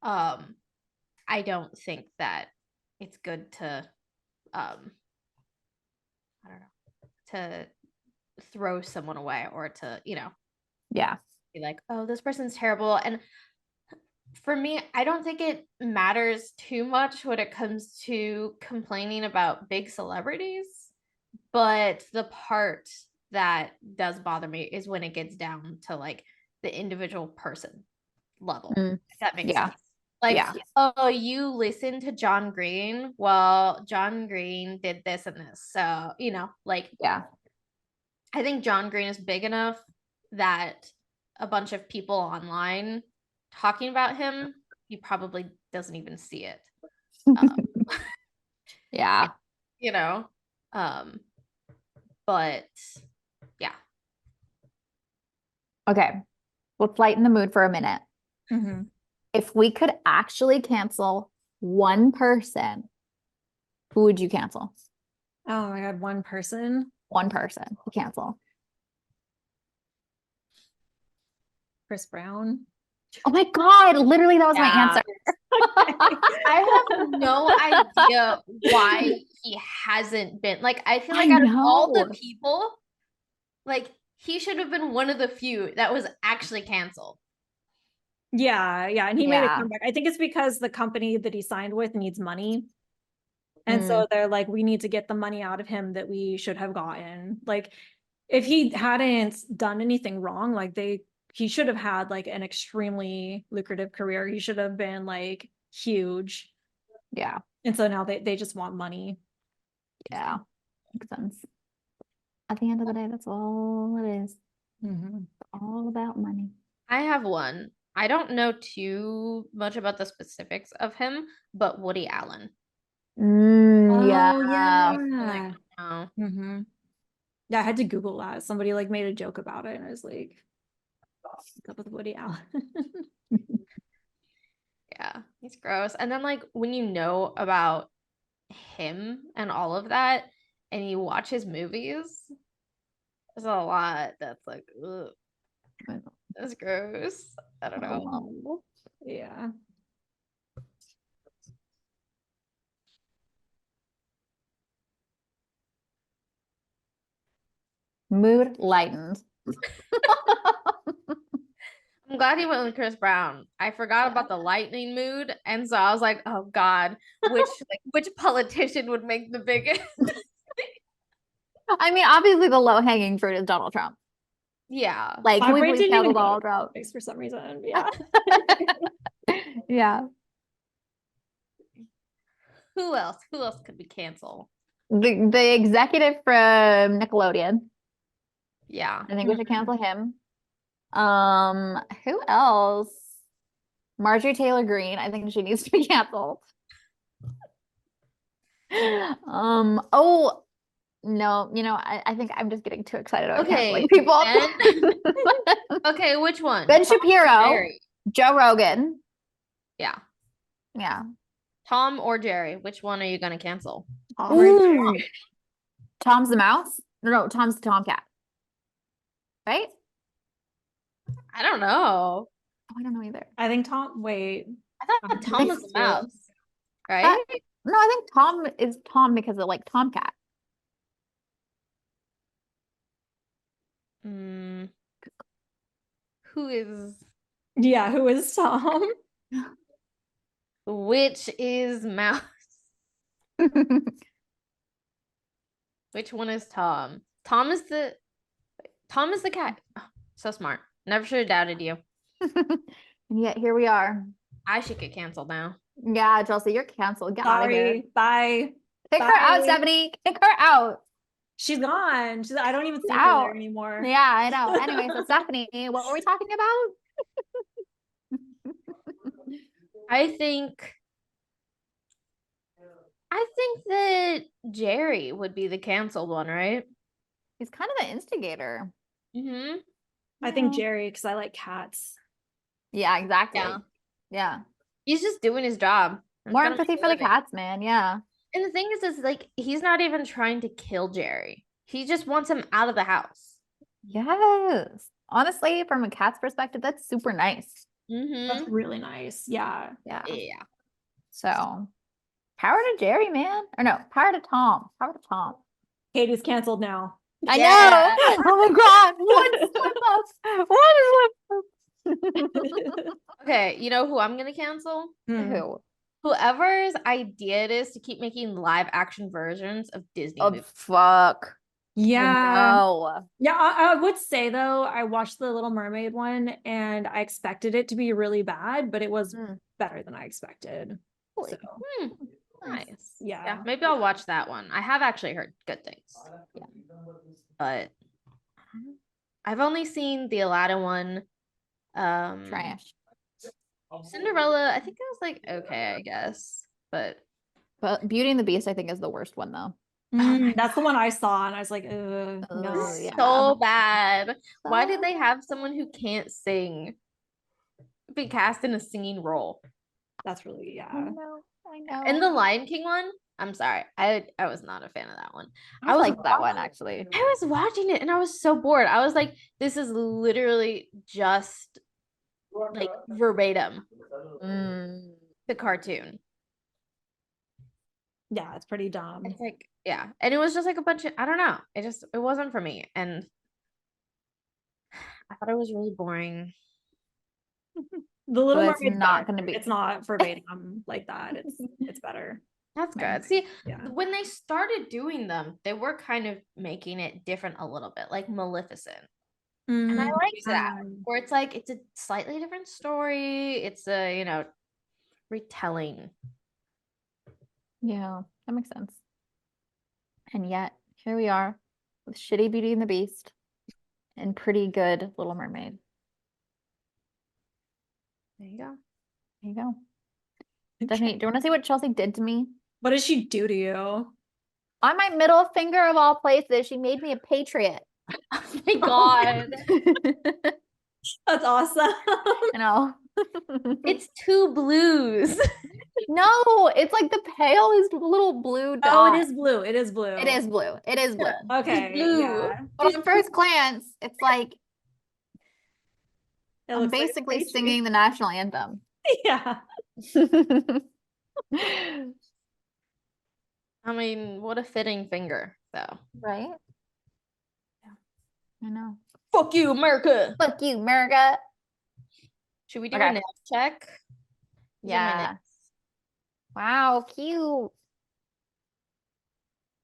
I don't think that it's good to I don't know, to throw someone away or to, Yeah. be like, oh, this person's terrible. And for me, I don't think it matters too much when it comes to complaining about big celebrities, but the part that does bother me is when it gets down to like the individual person level. If that makes sense. Like, oh, you listen to John Green. Well, John Green did this and this. So, like, I think John Green is big enough that a bunch of people online talking about him, he probably doesn't even see it. Yeah. But yeah. Okay. Let's lighten the mood for a minute. If we could actually cancel one person, who would you cancel? Oh my God, one person? One person to cancel. Chris Brown. Oh my God, literally that was my answer. I have no idea why he hasn't been. Like, I feel like out of all the people, like, he should have been one of the few that was actually canceled. Yeah, and he made a comeback. I think it's because the company that he signed with needs money. And so they're like, we need to get the money out of him that we should have gotten. Like, if he hadn't done anything wrong, like he should have had like an extremely lucrative career. He should have been like huge. Yeah. And so now they just want money. Yeah. Makes sense. At the end of the day, that's all it is. All about money. I have one. I don't know too much about the specifics of him, but Woody Allen. Yeah. Yeah, I had to Google that. Somebody like made a joke about it, and I was like, what's up with Woody Allen? Yeah, he's gross. And then like when you know about him and all of that, and you watch his movies, there's a lot that's like, ugh, that's gross. I don't know. Yeah. Mood lightened. I'm glad he went with Chris Brown. I forgot about the lightning mood, and so I was like, "Oh God, which politician would make the biggest?" I mean, obviously, the low hanging fruit is Donald Trump. Yeah, like can we please tell Donald Trump for some reason? Yeah, yeah. Who else? Who else could we cancel? The executive from Nickelodeon. Yeah, I think we should cancel him. Who else? Marjorie Taylor Greene. I think she needs to be canceled. Oh no, I think I'm just getting too excited about canceling people. Okay, which one? Ben Shapiro, Joe Rogan. Yeah. Tom or Jerry? Which one are you gonna cancel? Tom's the mouse? No, Tom's the tomcat. Right? I don't know. Oh, I don't know either. I think Tom. Wait, I thought Tom was the mouse, right? No, I think Tom is Tom because of like tomcat. Who is? Yeah, who is Tom? Which is mouse? Which one is Tom? Tom is the cat. Oh, so smart. Never should have doubted you. And yet here we are. I should get canceled now. Yeah, Chelsea, you're canceled. Get out of here. Bye. Kick her out, Stephanie. Kick her out. She's gone. I don't even see her there anymore. Yeah, I know. Anyway, so Stephanie, what were we talking about? I think that Jerry would be the canceled one, right? He's kind of the instigator. Mm-hmm. I think Jerry, because I like cats. Yeah, exactly. Yeah. Yeah. He's just doing his job. He's More gonna make empathy a for the living. cats, man. Yeah. And the thing is like he's not even trying to kill Jerry. He just wants him out of the house. Yes. Honestly, from a cat's perspective, that's super nice. Mm-hmm. That's really nice. Yeah. Yeah. Yeah. So power to Jerry, man. Or no, power to Tom. Power to Tom. Katie's canceled now. I Yeah. know. Oh my God. One slip up. One slip up. Okay, you know who I'm gonna cancel? Who? Whoever's idea it is to keep making live action versions of Disney Oh, movies. fuck. Yeah. No. Yeah, I would say though, I watched the Little Mermaid one and I expected it to be really bad, but it was better than I expected. Really? So, Nice. yeah. Maybe I'll watch that one. I have actually heard good things. Yeah. But I've only seen the Aladdin one. Trash. Cinderella, I think it was like okay, I guess. But Beauty and the Beast, I think, is the worst one though. That's the one I saw and I was like, no. Oh, yeah. so bad. Why did they have someone who can't sing be cast in a singing role? That's really, I know. And the Lion King one, I'm sorry. I was not a fan of that one. I like that one actually. I was watching it and I was so bored. I was like, this is literally just like verbatim the cartoon. Yeah, it's pretty dumb. It's like, yeah. And it was just like a bunch of, I don't know. It wasn't for me. And I thought it was really boring. The Little So it's Mermaid's not better. gonna be- It's not verbatim like that. It's better. That's good. See, Yeah. when they started doing them, they were kind of making it different a little bit, like Maleficent. And I liked that, where it's like it's a slightly different story. It's a, retelling. Yeah, that makes sense. And yet, here we are with shitty Beauty and the Beast and pretty good Little Mermaid. There you go. There you go. Stephanie, do you want to see what Chelsea did to me? What did she do to you? On my middle finger of all places, she made me a patriot. Oh my God. That's awesome. I know. It's two blues. No, it's like the palest little blue dot. Oh, it is blue. It is blue. It is blue. It is blue. Okay. blue. Yeah. But on first glance, it's like It I'm looks like a basically patriot. singing the national anthem. Yeah. I mean, what a fitting finger, though. Right? I know. Fuck you, America. Fuck you, America. Should we do Okay. a nail check? These are my Yeah. nails. Wow, cute.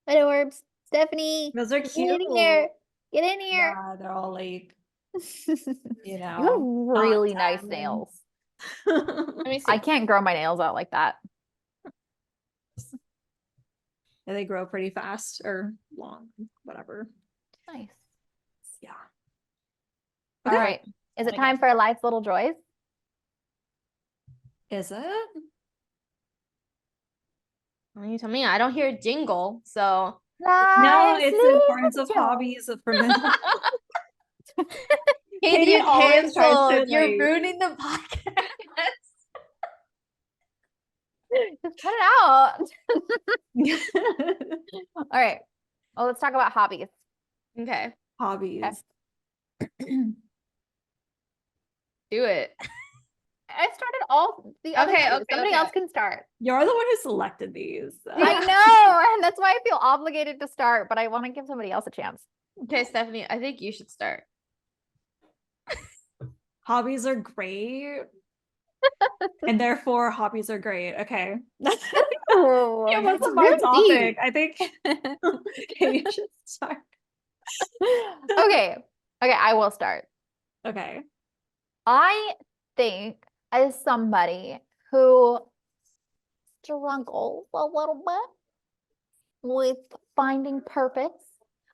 Adorbs. Stephanie. Those are Get cute. in here. Get in here. Yeah, they're all like, You have not really nice diamond. nails. Let me see. I can't grow my nails out like that. Yeah, they grow pretty fast or long, whatever. Nice. Yeah. All right. Is it time for Life's Little Joys? Is it? Well, you tell me. I don't hear a jingle, so. No, Life's it's the Little importance of Joys. hobbies for mental. Katie, Katie you always tries to, canceled. You're like- ruining the podcast. Just cut it out. All right. Well, let's talk about hobbies. Okay, Hobbies. Okay. do it. I started all the other Okay, two. okay, Somebody okay. else can start. You're the one who selected these. I know, and that's why I feel obligated to start, but I want to give somebody else a chance. Okay, Stephanie, I think you should start. Hobbies are great. And therefore, hobbies are great. Okay. Oh, Yeah, what's it's my very topic? deep. I think okay, you should start. Okay, I will start. Okay. I think as somebody who struggles a little bit with finding purpose,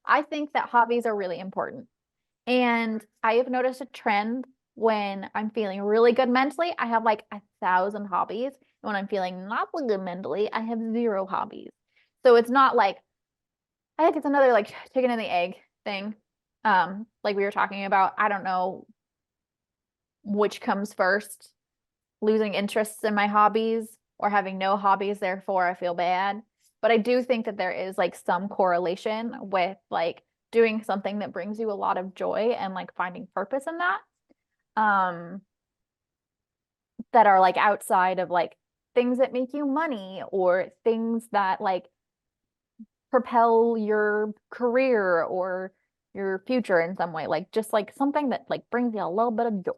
I think that hobbies are really important. And I have noticed a trend when I'm feeling really good mentally, I have like 1,000 hobbies. And when I'm feeling not so good mentally, I have 0 hobbies. So it's not like, I think it's another like chicken and the egg thing. Like we were talking about, I don't know which comes first, losing interests in my hobbies or having no hobbies, therefore I feel bad. But I do think that there is like some correlation with like doing something that brings you a lot of joy and like finding purpose in that. That are like outside of like things that make you money or things that like propel your career or your future in some way. Like just like something that like brings you a little bit of joy.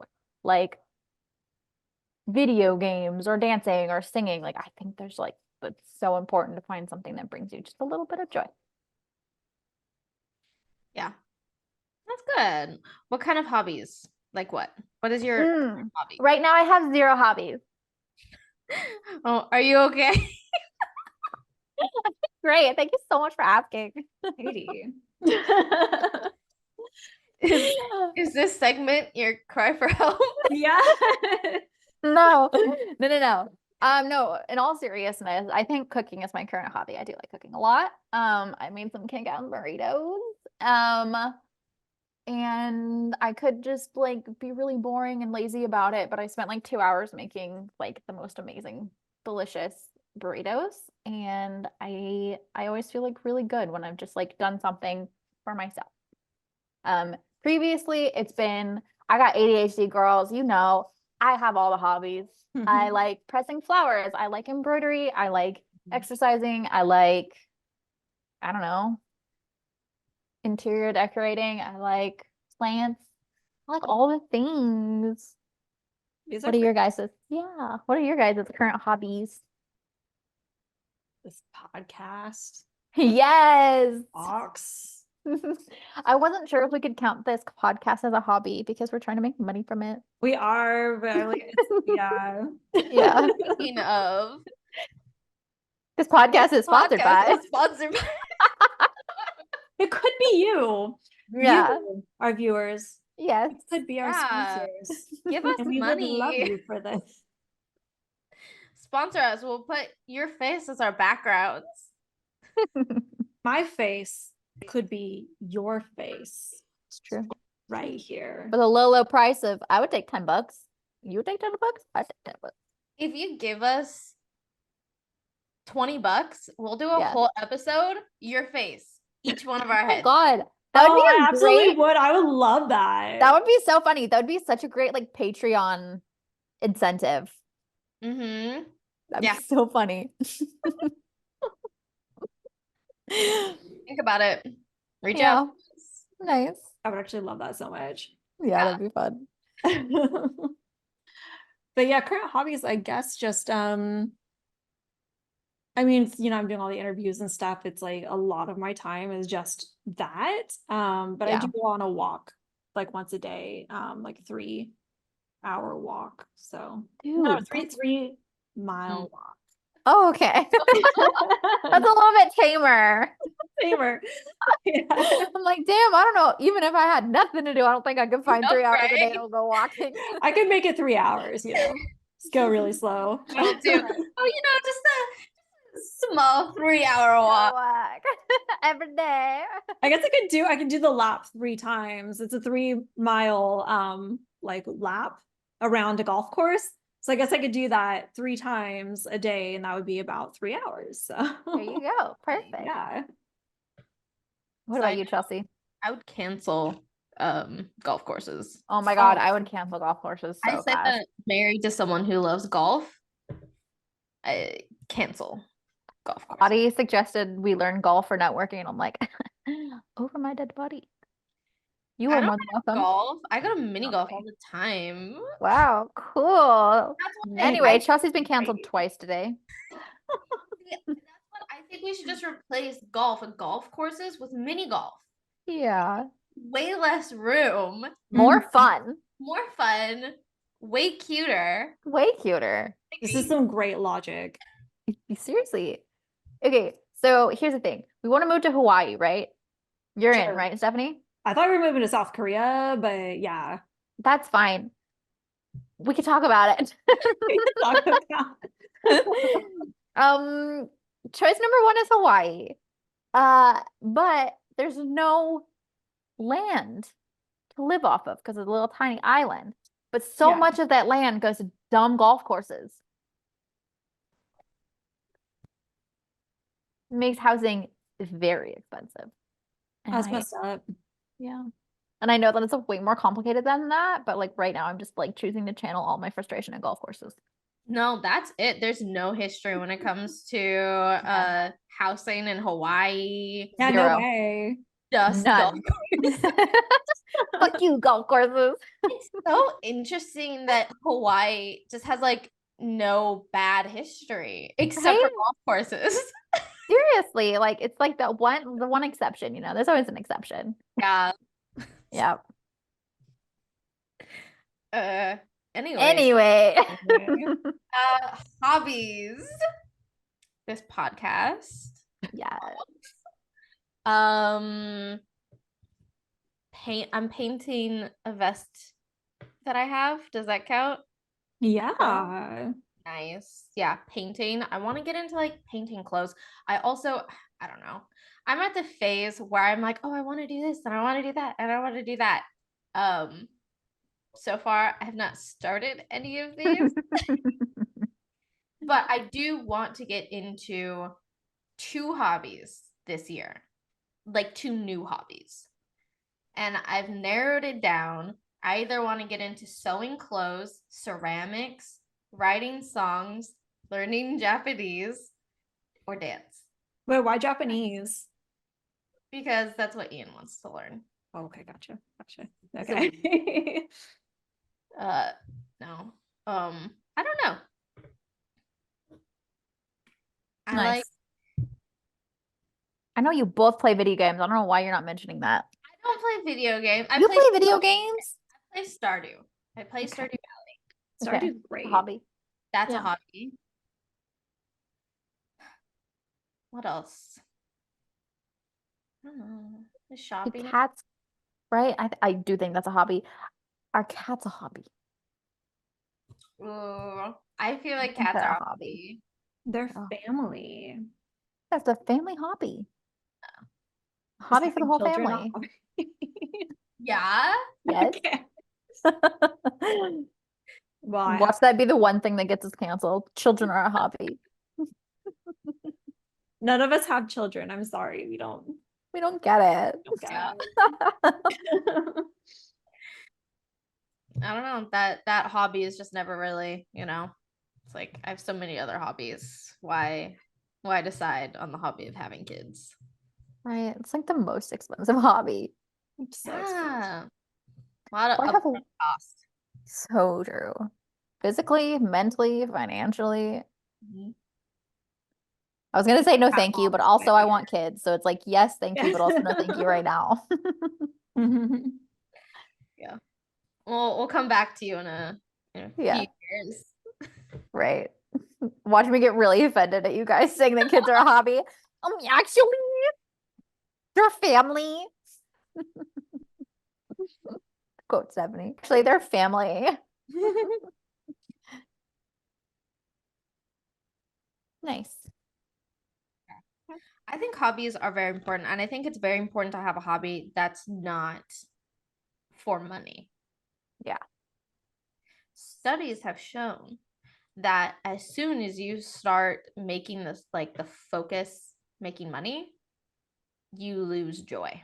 Like video games or dancing or singing. Like I think there's like it's so important to find something that brings you just a little bit of joy. Yeah. That's good. What kind of hobbies? Like what? What is your hobby? Right now I have 0 hobbies. Oh, are you okay? Great. Thank you so much for asking. Katie. Is this segment your cry for help? Yeah. No. No, in all seriousness, I think cooking is my current hobby. I do like cooking a lot. I made some kick-ass burritos. And I could just like be really boring and lazy about it, but I spent like 2 hours making like the most amazing, delicious burritos. And I always feel like really good when I've just like done something for myself. Previously it's been, I got ADHD, girls, you know, I have all the hobbies. I like pressing flowers. I like embroidery. I like exercising. I like, I don't know, interior decorating. I like plants. I like all the things. What are your guys's? Yeah. What are your guys' current hobbies? This podcast. Yes. Box. I wasn't sure if we could count this podcast as a hobby because we're trying to make money from it. We are, but like, yeah. Yeah. Speaking of, This podcast is sponsored by. It could be you. Yeah. You, our viewers. Yes. It could be our Yeah. sponsors. Give us And we money. would love you for this. Sponsor us. We'll put your face as our backgrounds. My face could be your face. It's true. Right here. For the low price of, I would take $10. You would take $10? I'd take $10. If you give us $20, we'll do a whole episode, your face, each one of our heads. Oh God. That would be I absolutely great, would. I would love that. that would be so funny. That would be such a great like Patreon incentive. Mm-hmm. That'd be so funny. Think about it. Reach Yeah. out. Nice. I would actually love that so much. Yeah, that'd be fun. But yeah, current hobbies, I guess, just I mean, you know, I'm doing all the interviews and stuff. It's like a lot of my time is just that. But I do go on a walk like once a day, like a 3-hour walk. So no, Dude, 3-mile walk. Oh, okay. That's a little bit tamer. Tamer. Yeah. I'm like, damn, I don't know. Even if I had nothing to do, I don't think I could find 3 hours a day to go walking. I could make it 3 hours, you know. Just go really slow. I'll do. Oh, you know, just a small 3-hour walk. Every day. I guess I can do the lap 3 times. It's a 3-mile like lap around a golf course. So I guess I could do that 3 times a day, and that would be about 3 hours. So there you go. Perfect. Yeah. What about you, Chelsea? I would cancel golf courses. Oh my God, I would cancel golf courses so I said fast. that married to someone who loves golf. I cancel golf course. Audie suggested we learn golf for networking, and I'm like, over my dead body. You are more than welcome. Golf. I go to mini golf all the time. Wow, cool. Anyway, Chelsea's been canceled twice today. That's what I think we should just replace golf and golf courses with mini golf. Yeah. Way less room. More fun. More fun. Way cuter. Way cuter. This is some great logic. Seriously. Okay, so here's the thing. We want to move to Hawaii, right? You're in, right, Stephanie? I thought we were moving to South Korea, but yeah. That's fine. We could talk about it. Choice number 1 is Hawaii. But there's no land to live off of because it's a little tiny island. But so much of that land goes to dumb golf courses. It makes housing very expensive. And That's messed up. Yeah. And I know that it's way more complicated than that, but like right now I'm just like choosing to channel all my frustration at golf courses. No, that's it. There's no history when it comes to housing in Hawaii. Yeah, Zero. no way. Just None. Fuck you, golf courses. It's so interesting that Hawaii just has like no bad history except for Right? golf courses. Seriously, like it's like the one exception, you know. There's always an exception. Yeah. Yeah. Anyway. Anyway. Hobbies. This podcast. Yeah. I'm painting a vest that I have. Does that count? Yeah. Nice. Yeah, painting. I want to get into like painting clothes. I don't know. I'm at the phase where I'm like, oh, I want to do this and I want to do that and I want to do that. So far I have not started any of these. But I do want to get into 2 hobbies this year. Like 2 new hobbies. And I've narrowed it down. I either want to get into sewing clothes, ceramics, writing songs, learning Japanese, or dance. Wait, why Japanese? Because that's what Ian wants to learn. Oh, okay, gotcha. Okay. No. I don't know. Nice. I know you both play video games. I don't know why you're not mentioning that. I don't play video games. You play video games? I play Stardew. I play Stardew Valley. Stardew's great. Hobby. That's a hobby. What else? I don't know. The shopping. Cats, right? I do think that's a hobby. Are cats a hobby? Ooh, I feel like cats are a hobby. They're family. That's a family hobby. Hobby for the whole family. Yeah. Yes. Okay. Watch that be the one thing that gets us canceled. Children are a hobby. None of us have children. I'm sorry. We don't get it. I don't know. That hobby is just never really, it's like I have so many other hobbies. Why decide on the hobby of having kids? Right. It's like the most expensive hobby. So expensive. A lot of upfront cost. So true. Physically, mentally, financially. Mm-hmm. I was gonna say no thank you, but also I want kids. So it's like, yes, thank you, but also no thank you right now. Yeah. We'll come back to you in a few years. Right. Watch me get really offended at you guys saying that kids are a hobby. Actually, they're family. Quote Stephanie. Actually, they're family. Nice. I think hobbies are very important, and I think it's very important to have a hobby that's not for money. Yeah. Studies have shown that as soon as you start making this like the focus making money, you lose joy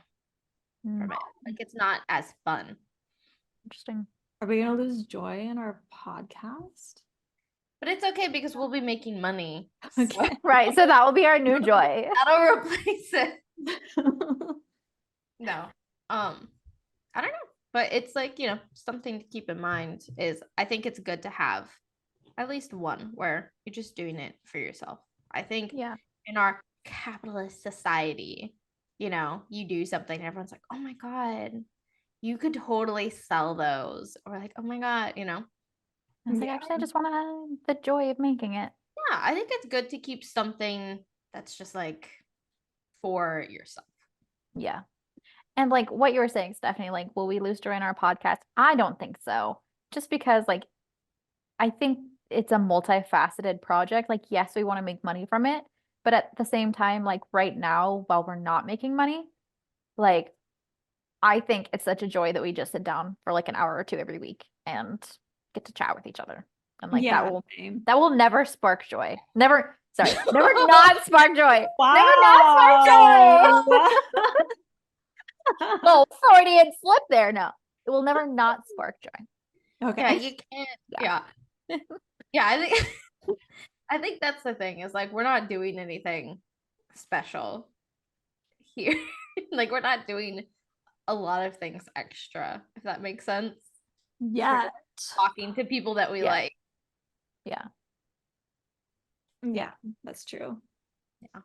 from it. Like it's not as fun. Interesting. Are we gonna lose joy in our podcast? But it's okay because we'll be making money. Okay. Right. So that will be our new joy. That'll replace it. No. I don't know. But it's like, something to keep in mind is I think it's good to have at least one where you're just doing it for yourself. I think in our capitalist society, you do something and everyone's like, oh my God, you could totally sell those. Or like, oh my God, I was like, actually, I just want the joy of making it. Yeah, I think it's good to keep something that's just like for yourself. Yeah. And like what you were saying, Stephanie, like, will we lose joy in our podcast? I don't think so. Just because like, I think it's a multifaceted project. Like, yes, we want to make money from it. But at the same time, like right now, while we're not making money, like I think it's such a joy that we just sit down for like an hour or two every week and get to chat with each other. And like Yeah, that will never spark joy. Never not spark joy. Wow. Never not spark joy. Oh, Freudian slip there. No, it will never not spark joy. Okay. Yeah, you can't. Yeah. Yeah, I think that's the thing is like we're not doing anything special here. Like we're not doing a lot of things extra, if that makes sense. Yeah. Talking to people that we like. Yeah. Yeah, that's true. Yeah.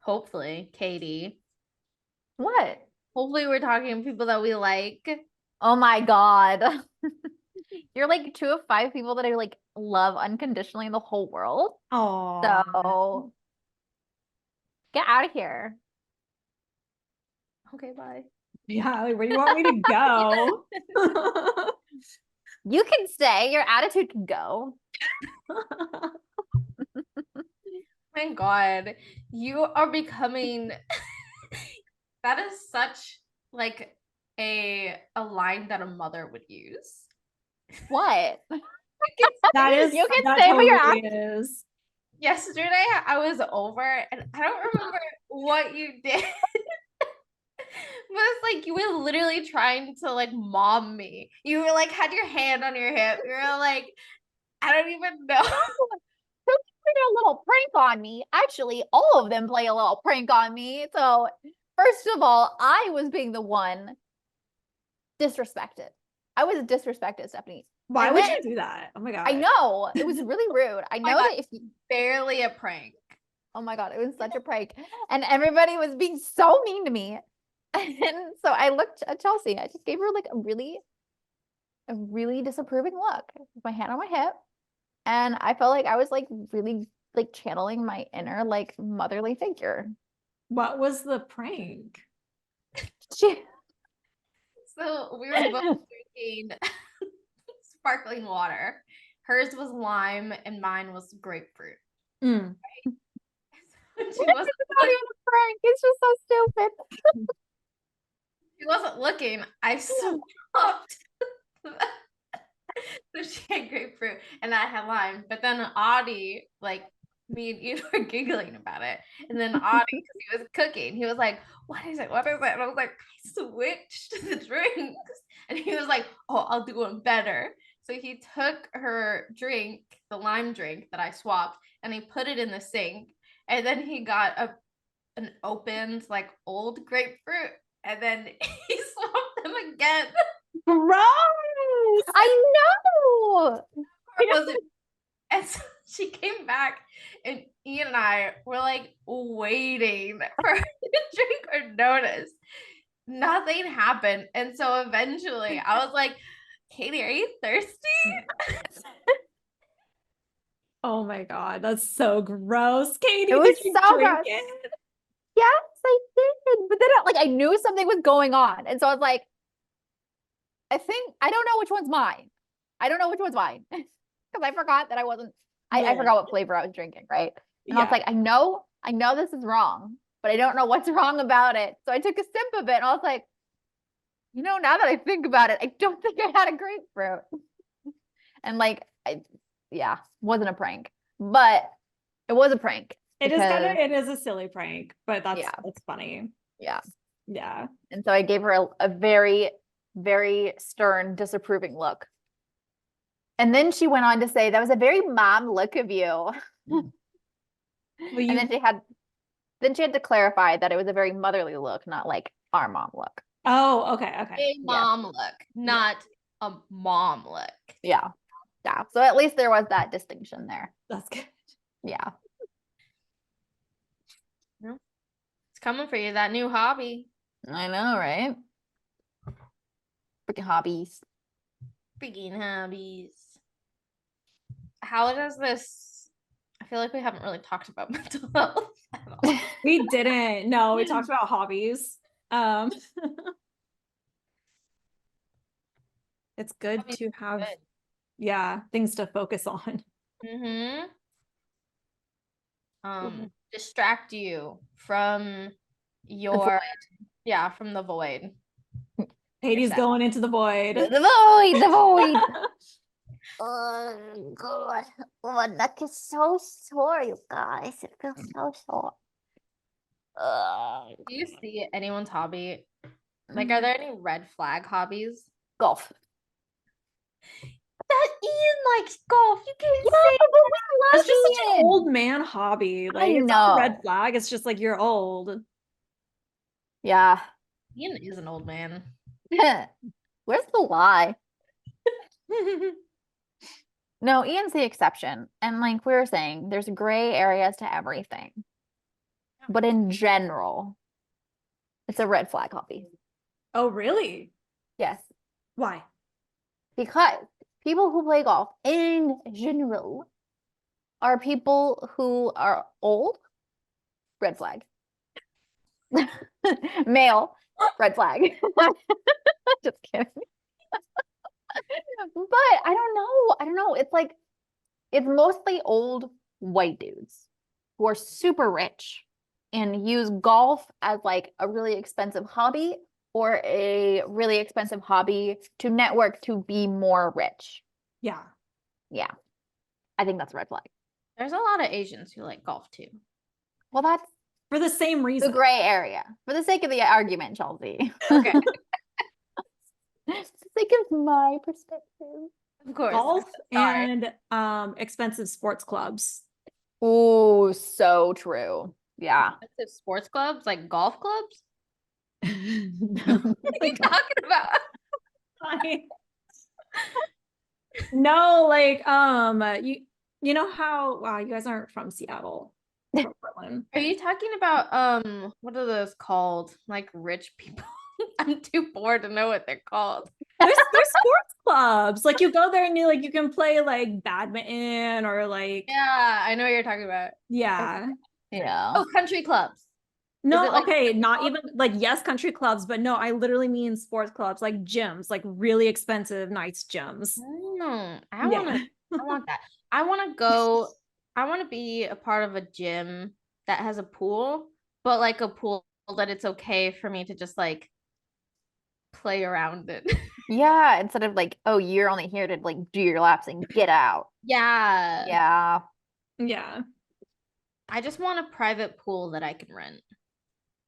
Hopefully, Katie. What? Hopefully we're talking to people that we like. Oh my God. You're like 2 of 5 people that I like love unconditionally in the whole world. Oh. So get out of here. Okay, bye. Yeah, like, where do you want me to go? You can stay. Your attitude can go. My God, you are becoming that is such like a line that a mother would use. What? That is You can that stay with your totally is. Yesterday I was over and I don't remember what you did. But it's like you were literally trying to like mom me. You were like had your hand on your hip. You were like, I don't even know. A little prank on me. Actually, all of them play a little prank on me. So, first of all, I was being the one disrespected. I was disrespected, Stephanie. Why would you do that? Oh my God. I know. It was really rude. I know that if you barely a prank. Oh my God, it was such a prank. And everybody was being so mean to me. And so I looked at Chelsea. I just gave her like a really disapproving look with my hand on my hip. And I felt like I was like really like channeling my inner like motherly figure. What was the prank? She So we were both drinking sparkling water. Hers was lime and mine was grapefruit. Mm. Right? It's not even a prank. It's just so stupid. She wasn't looking. I swapped. So she had grapefruit and I had lime. But then Audie, like me and you were giggling about it. And then Audie, because he was cooking, he was like, what is it? What is it? And I was like, I switched the drinks. And he was like, oh, I'll do one better. So he took her drink, the lime drink that I swapped, and he put it in the sink. And then he got an opened, like old grapefruit. And then he swapped them again. Gross. I know. And so she came back, and Ian and I were like waiting for her to drink or notice. Nothing happened. And so eventually I was like, Katie, are you thirsty? Oh my God, that's so gross. Katie, It was did you so drink gross. it? Yes, I did. But then like I knew something was going on. And so I was like, I don't know which one's mine. I don't know which one's mine. Because I forgot that I wasn't I forgot what flavor I was drinking, right? And I was like, I know this is wrong, but I don't know what's wrong about it. So I took a sip of it and I was like, now that I think about it, I don't think I had a grapefruit. And like, wasn't a prank, but it was a prank. It is a silly prank, but that's funny. Yeah. Yeah. And so I gave her a very, very stern, disapproving look. And then she went on to say, that was a very mom look of you. And then she had to clarify that it was a very motherly look, not like our mom look. Oh, okay. A mom look, not a mom look. Yeah. Yeah. So at least there was that distinction there. That's good. Yeah. It's coming for you, that new hobby. I know, right? Freaking hobbies. Freaking hobbies. How does this? I feel like we haven't really talked about mental health at all. We didn't. No, we talked about hobbies. It's good Hobbies to have good. Things to focus on. Distract you from your from the void. Katie's sad. going into the void. The void, the void. Oh god, my neck is so sore, you guys. It feels so sore. Do you see anyone's hobby? Like, are there any red flag hobbies? Golf. That Ian likes golf. You can't Yeah, say but we love It's just such an Ian. old man hobby. Like, it's not a red flag. It's just like you're old. Yeah. Ian is an old man. Where's the lie? No, Ian's the exception. And like we were saying, there's gray areas to everything. But in general, it's a red flag hobby. Oh, really? Yes. Why? Because people who play golf in general are people who are old, red flag. Male, red flag. Just kidding. But I don't know. It's like, it's mostly old white dudes who are super rich and use golf as like a really expensive hobby or a really expensive hobby to network to be more rich. Yeah. Yeah. I think that's a red flag. There's a lot of Asians who like golf too. Well, that's For the same the reason. gray area. For the sake of the argument, Chelsea. Okay. For the sake of my perspective. Of course. Golf Sorry. and expensive sports clubs. Oh, so true. Yeah. Expensive sports clubs, like golf clubs. No. What are you talking about? No, like you know how wow, you guys aren't from Seattle, from Portland. Are you talking about what are those called? Like rich people? I'm too bored to know what they're called. There's sports clubs. Like you go there and you can play like badminton or like Yeah, I know what you're talking about. yeah. Yeah. Oh, country clubs. No, it like okay, not even like yes, country clubs, but no, I literally mean sports clubs, like gyms, like really expensive, nice gyms. I want that. I want to be a part of a gym that has a pool, but like a pool that it's okay for me to just like play around it. Yeah, instead of like, oh, you're only here to like do your laps and get out. Yeah. Yeah. Yeah. I just want a private pool that I can rent.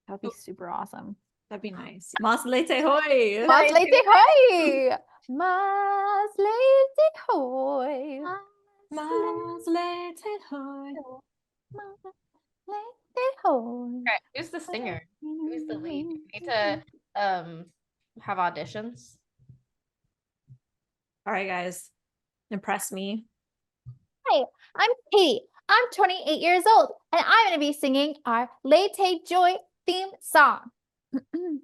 That would be super awesome. That'd be nice. Mas leite hoy. Mas leite hoy. Mas leite hoy. Mas leite hoy. Mas leite hoy. Okay, who's the singer? Who's the lead? We need to have auditions. All right, guys. Impress me. Hi, I'm Kate. I'm 28 years old, and I'm going to be singing our Latte Joy theme song. Thank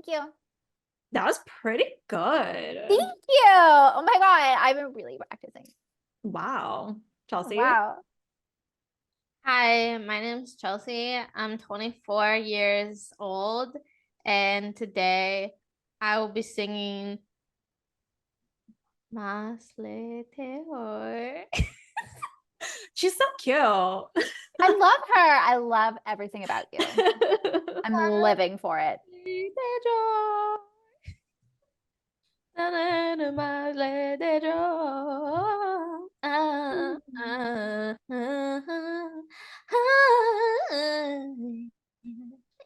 you. That was pretty good. Thank you. Oh my God. I've been really practicing. Wow. Chelsea. Wow. Hi, my name's Chelsea. I'm 24 years old, and today I will be singing Mas leite hoy. She's so cute. I love her. I love everything about you. I'm living for it. Mas leite joy.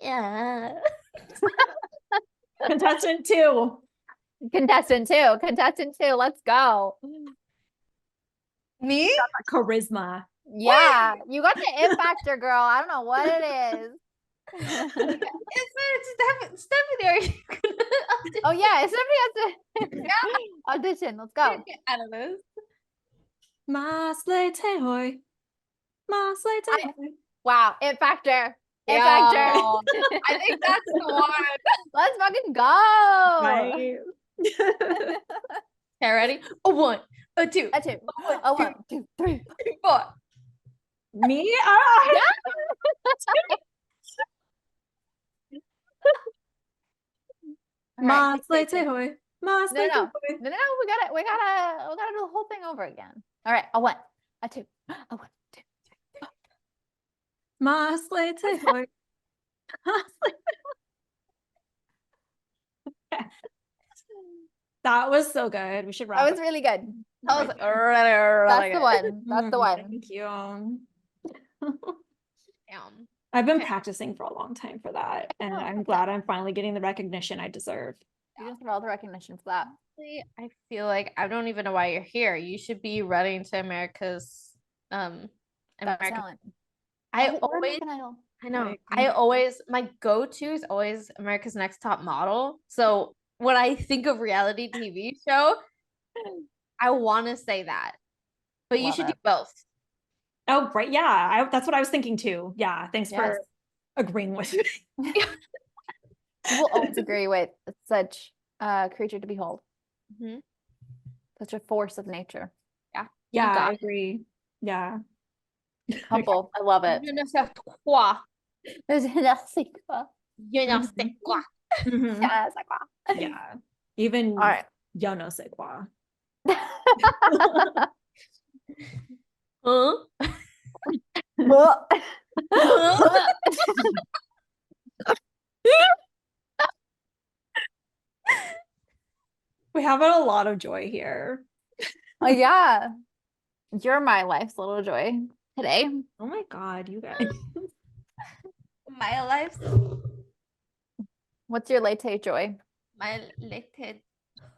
Yeah. Contestant two. Contestant two. Let's go. Me? Charisma. Yeah, you got the it factor, girl. I don't know what it is. It's Stephanie. Are you gonna Oh yeah, somebody has to audition. Let's go. get out of this? Mas leite hoy. Mas leite hoy. Wow, it factor. It Yeah. factor. I think that's the one. Let's fucking go. Right. Okay, ready? A one, a two, A two. A 1, 2, 3. 4. Me? Mas leite hoy. Mas No, leite no. hoy. No, we gotta do the whole thing over again. All right, a 1, A two. A one, two. Mas later hoy. That was so good. We should wrap That was it really good. That was right really, really That's the good. one. That's the one. Thank you. Damn. I've been Okay. practicing for a long time for that, and Oh, I'm okay. glad I'm finally getting the recognition I deserve. You deserve all the recognition for that. Honestly, I feel like I don't even know why you're here. You should be running to America's Got American. talent. I Oh, we're always American Idol. I know. Like, I always my go-to is always America's Next Top Model. So when I think of reality TV show, I want to say that. But you Love should it. do both. oh, right. Yeah, that's what I was thinking too. Yeah, thanks Yes. for agreeing with me. You will always agree with such a creature to behold. Mhm. Such a force of nature. Yeah. Yeah, You got I agree. Yeah. Humble. I love it. Je ne sais quoi. There's nothing. Je ne sais quoi. Mhm. Yeah, it's like, wow. Yeah. Even All right. yo no sé quoi. Huh? Well, We have a lot of joy here. yeah. You're my life's little joy today. Oh my God, you guys. My life, What's your latte joy? my little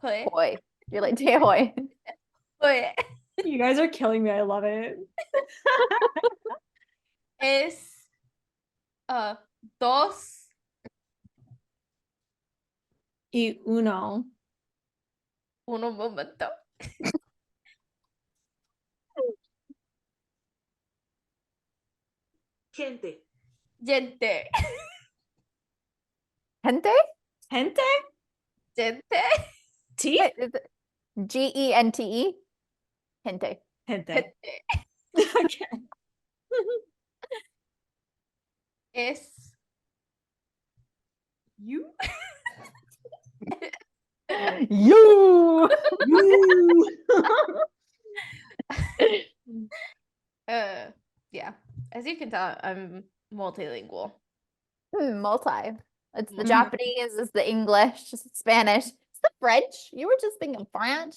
hoy. Boy. Your latte hoy. Hoy You guys are killing me. I love it. es dos Y uno. uno momento. Gente. Gente. Gente? Gente? Gente. T? Wait, is it Gente? Gente. Gente. Gente. Okay. Es you. You. Yeah. As you can tell, I'm multilingual. Multi. It's the Mhm. Japanese, it's the English, it's the Spanish, it's the French. You were just thinking French.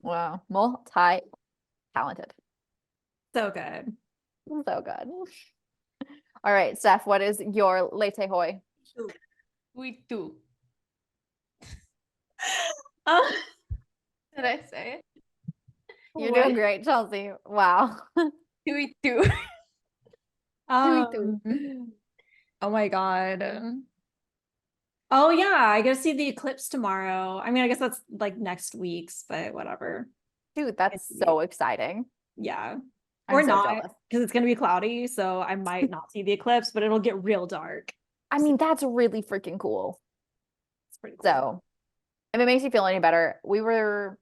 Wow. Multi-talented. So good. So good. All right, Steph, what is your latte hoy? We do. Oh, Did I say it? You're what? doing great, Chelsea. Wow. We do. Oh my God. Oh yeah, I get to see the eclipse tomorrow. I mean, I guess that's like next week's, but whatever. Dude, that's so exciting. Yeah. I'm Or so not, jealous. because it's gonna be cloudy, so I might not see the eclipse, but it'll get real dark. I mean, that's really freaking cool. It's pretty cool. So, if it makes you feel any better, we were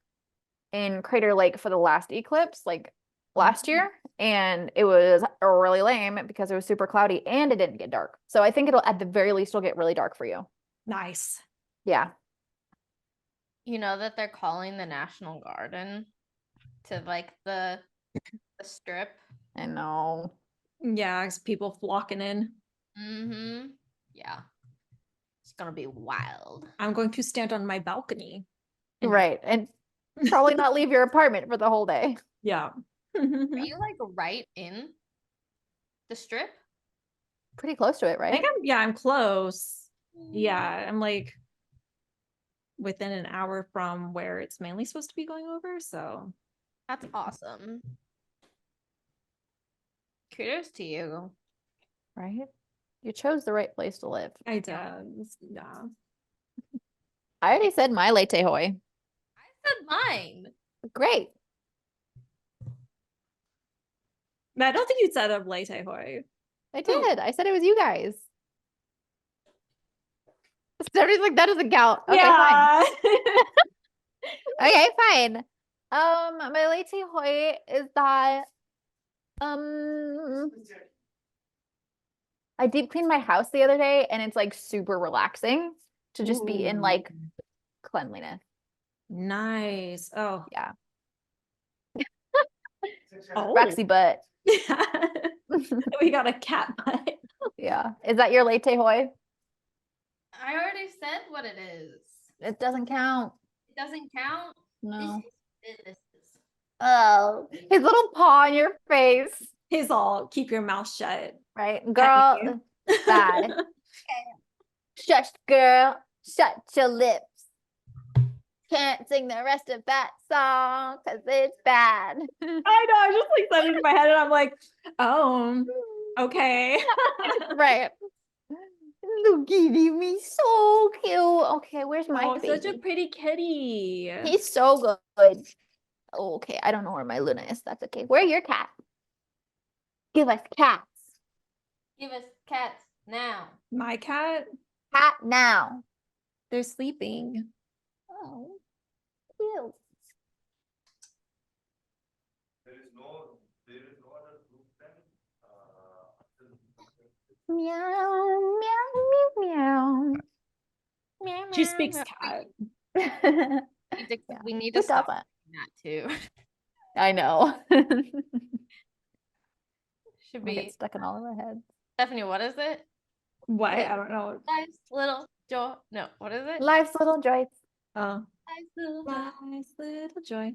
in Crater Lake for the last eclipse, like last year, and it was really lame because it was super cloudy and it didn't get dark. So I think it'll, at the very least, it'll get really dark for you. Nice. Yeah. You know that they're calling the National Garden to like the strip. I know. Yeah, it's people flocking in. Mm-hmm. Yeah. It's gonna be wild. I'm going to stand on my balcony. and- Right. And probably not leave your apartment for the whole day. Yeah. Are you like right in the strip? Pretty close to it, I right? think I'm close. Yeah, I'm like within an hour from where it's mainly supposed to be going over, so That's awesome. Kudos to you. Right? You chose the right place to live. I did. Yeah. I already said my latte hoy. I said mine. Great. But I don't think you'd set up latte hoy. I did. I said it was you guys. Somebody's like, that doesn't count. Okay, fine. Okay, fine. My latte hoy is that I deep cleaned my house the other day and it's like super relaxing to just be in like cleanliness. Nice. Oh, Yeah. Oh. Roxy butt. We got a cat butt. Yeah. Is that your latte hoy? I already said what it is. It doesn't count. It doesn't count. No. This is. Oh, his little paw on your face. He's all keep your mouth shut. Right? Pet Girl, you. bad. Shush, girl. Shut your lips. Can't sing the rest of that song because it's bad. I know. I just like said it in my head, and I'm like, oh, okay. Right. Look at him, he's so cute. Okay, where's my Oh, baby? such a pretty kitty. He's so good. Oh, okay, I don't know where my Luna is. That's okay. Where are your cats? Give us cats. Give us cats now. My cat, Cat now. they're sleeping. Oh, cute. There is no other group than Meow, meow, meow, meow. Meow, She meow, speaks meow. cat. We need Who to stop doesn't? doing that too. I know. Should We be get stuck in all of our heads. Stephanie. What is it? What? Wait. I don't know. Life's little joy. No, what is it? Life's little joys. Oh, Life's little joy. life's little joy.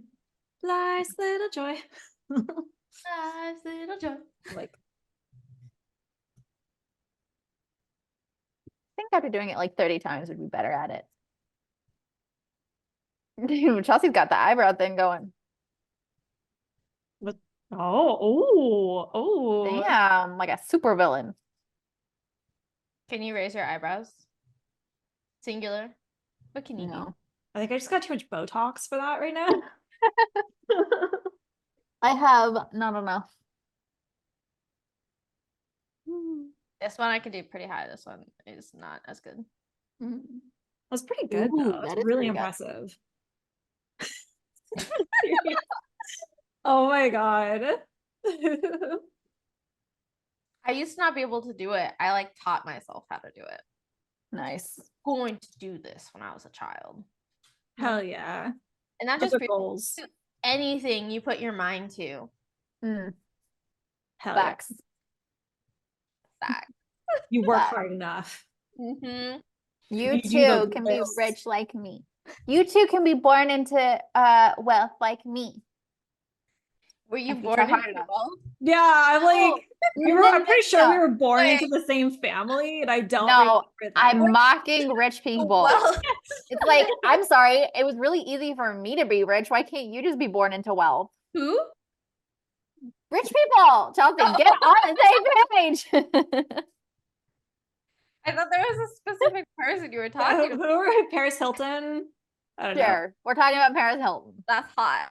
Life's little joy. Life's little joy. Like, I think after doing it like 30 times, we'd be better at it. Dude, Chelsea's got the eyebrow thing going. oh. Damn, like a super villain. Can you raise your eyebrows? Singular. What can you do? No. I think I just got too much Botox for that right now. I have not enough. This one I can do pretty high. This one is not as good. That's pretty good Ooh, though. that That's is really pretty good. impressive. Oh my god. I used to not be able to do it. I like taught myself how to do it. Nice. Going to do this when I was a child. Hell yeah. And not Those just are for goals. anything you put your mind to. Mm, Hell facts. Fact. yeah. You work Facts. hard enough. Mm-hmm. You You do too those can be lists. rich like me. You too can be born into wealth like me. Were you If you born try into hard enough. wealth? Yeah, I'm like, I'm pretty sure we No. were born Wait. into the same family, and I don't No, remember that. I'm mocking rich people. Well, It's like, I'm sorry, it was really easy for me to be rich. Why can't you just be born into wealth? who? Rich people, Chelsea, get on the same page. I thought there was a specific person you were talking Who about. were Paris Hilton? I don't know. Sure, we're talking about Paris Hilton. That's hot.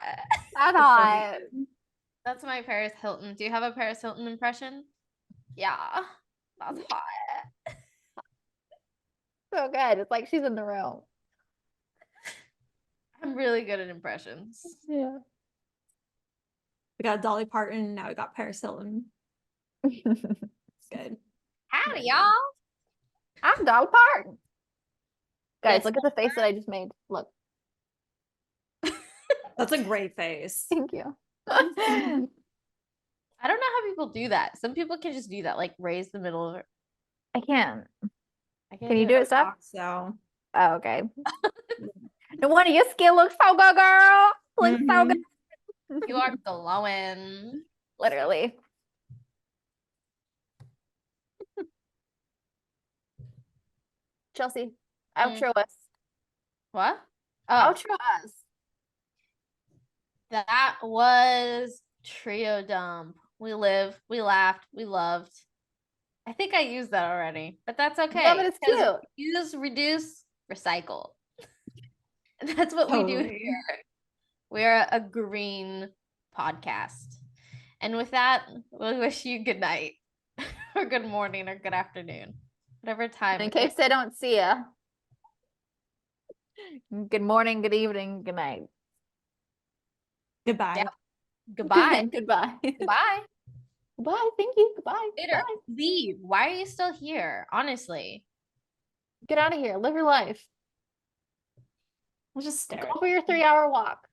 That's hot. That's my Paris Hilton. Do you have a Paris Hilton impression? Yeah. That's hot. So good. It's like she's in the room. I'm really good at impressions. Yeah. We got Dolly Parton. Now we got Paris Hilton. It's good. Howdy, y'all. I'm Dolly Parton. Guys, Yes. look at the face that I just made. Look. That's a great face. Thank you. I don't know how people do that. Some people can just do that, like raise the middle of it. I can. I Can you do it, Steph? So Oh, okay. No wonder your skin looks so good, girl. Looks so good. You are glowing. Literally. Chelsea, outro us. What? Oh, Outro us. that was Trio Dump. We lived, we laughed, we loved. I think I used that already, but that's okay. Yeah, but it's 'cause cute. Use, reduce, recycle. That's what we do Totally. here. We're a green podcast. And with that, we wish you good night, or good morning, or good afternoon, whatever time. In it case is. I don't see ya. Good morning, good evening, good night. goodbye. Yeah. Goodbye. Goodbye. Goodbye. Goodbye. Thank you. Goodbye. Later. Bye. Leave. Why are you still here? Honestly. Get out of here. Live your life. We'll just stare. Go for your 3-hour walk.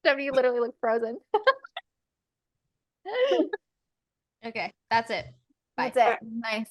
Stephanie, you literally look frozen. Okay, that's it. Bye. That's it. Nice.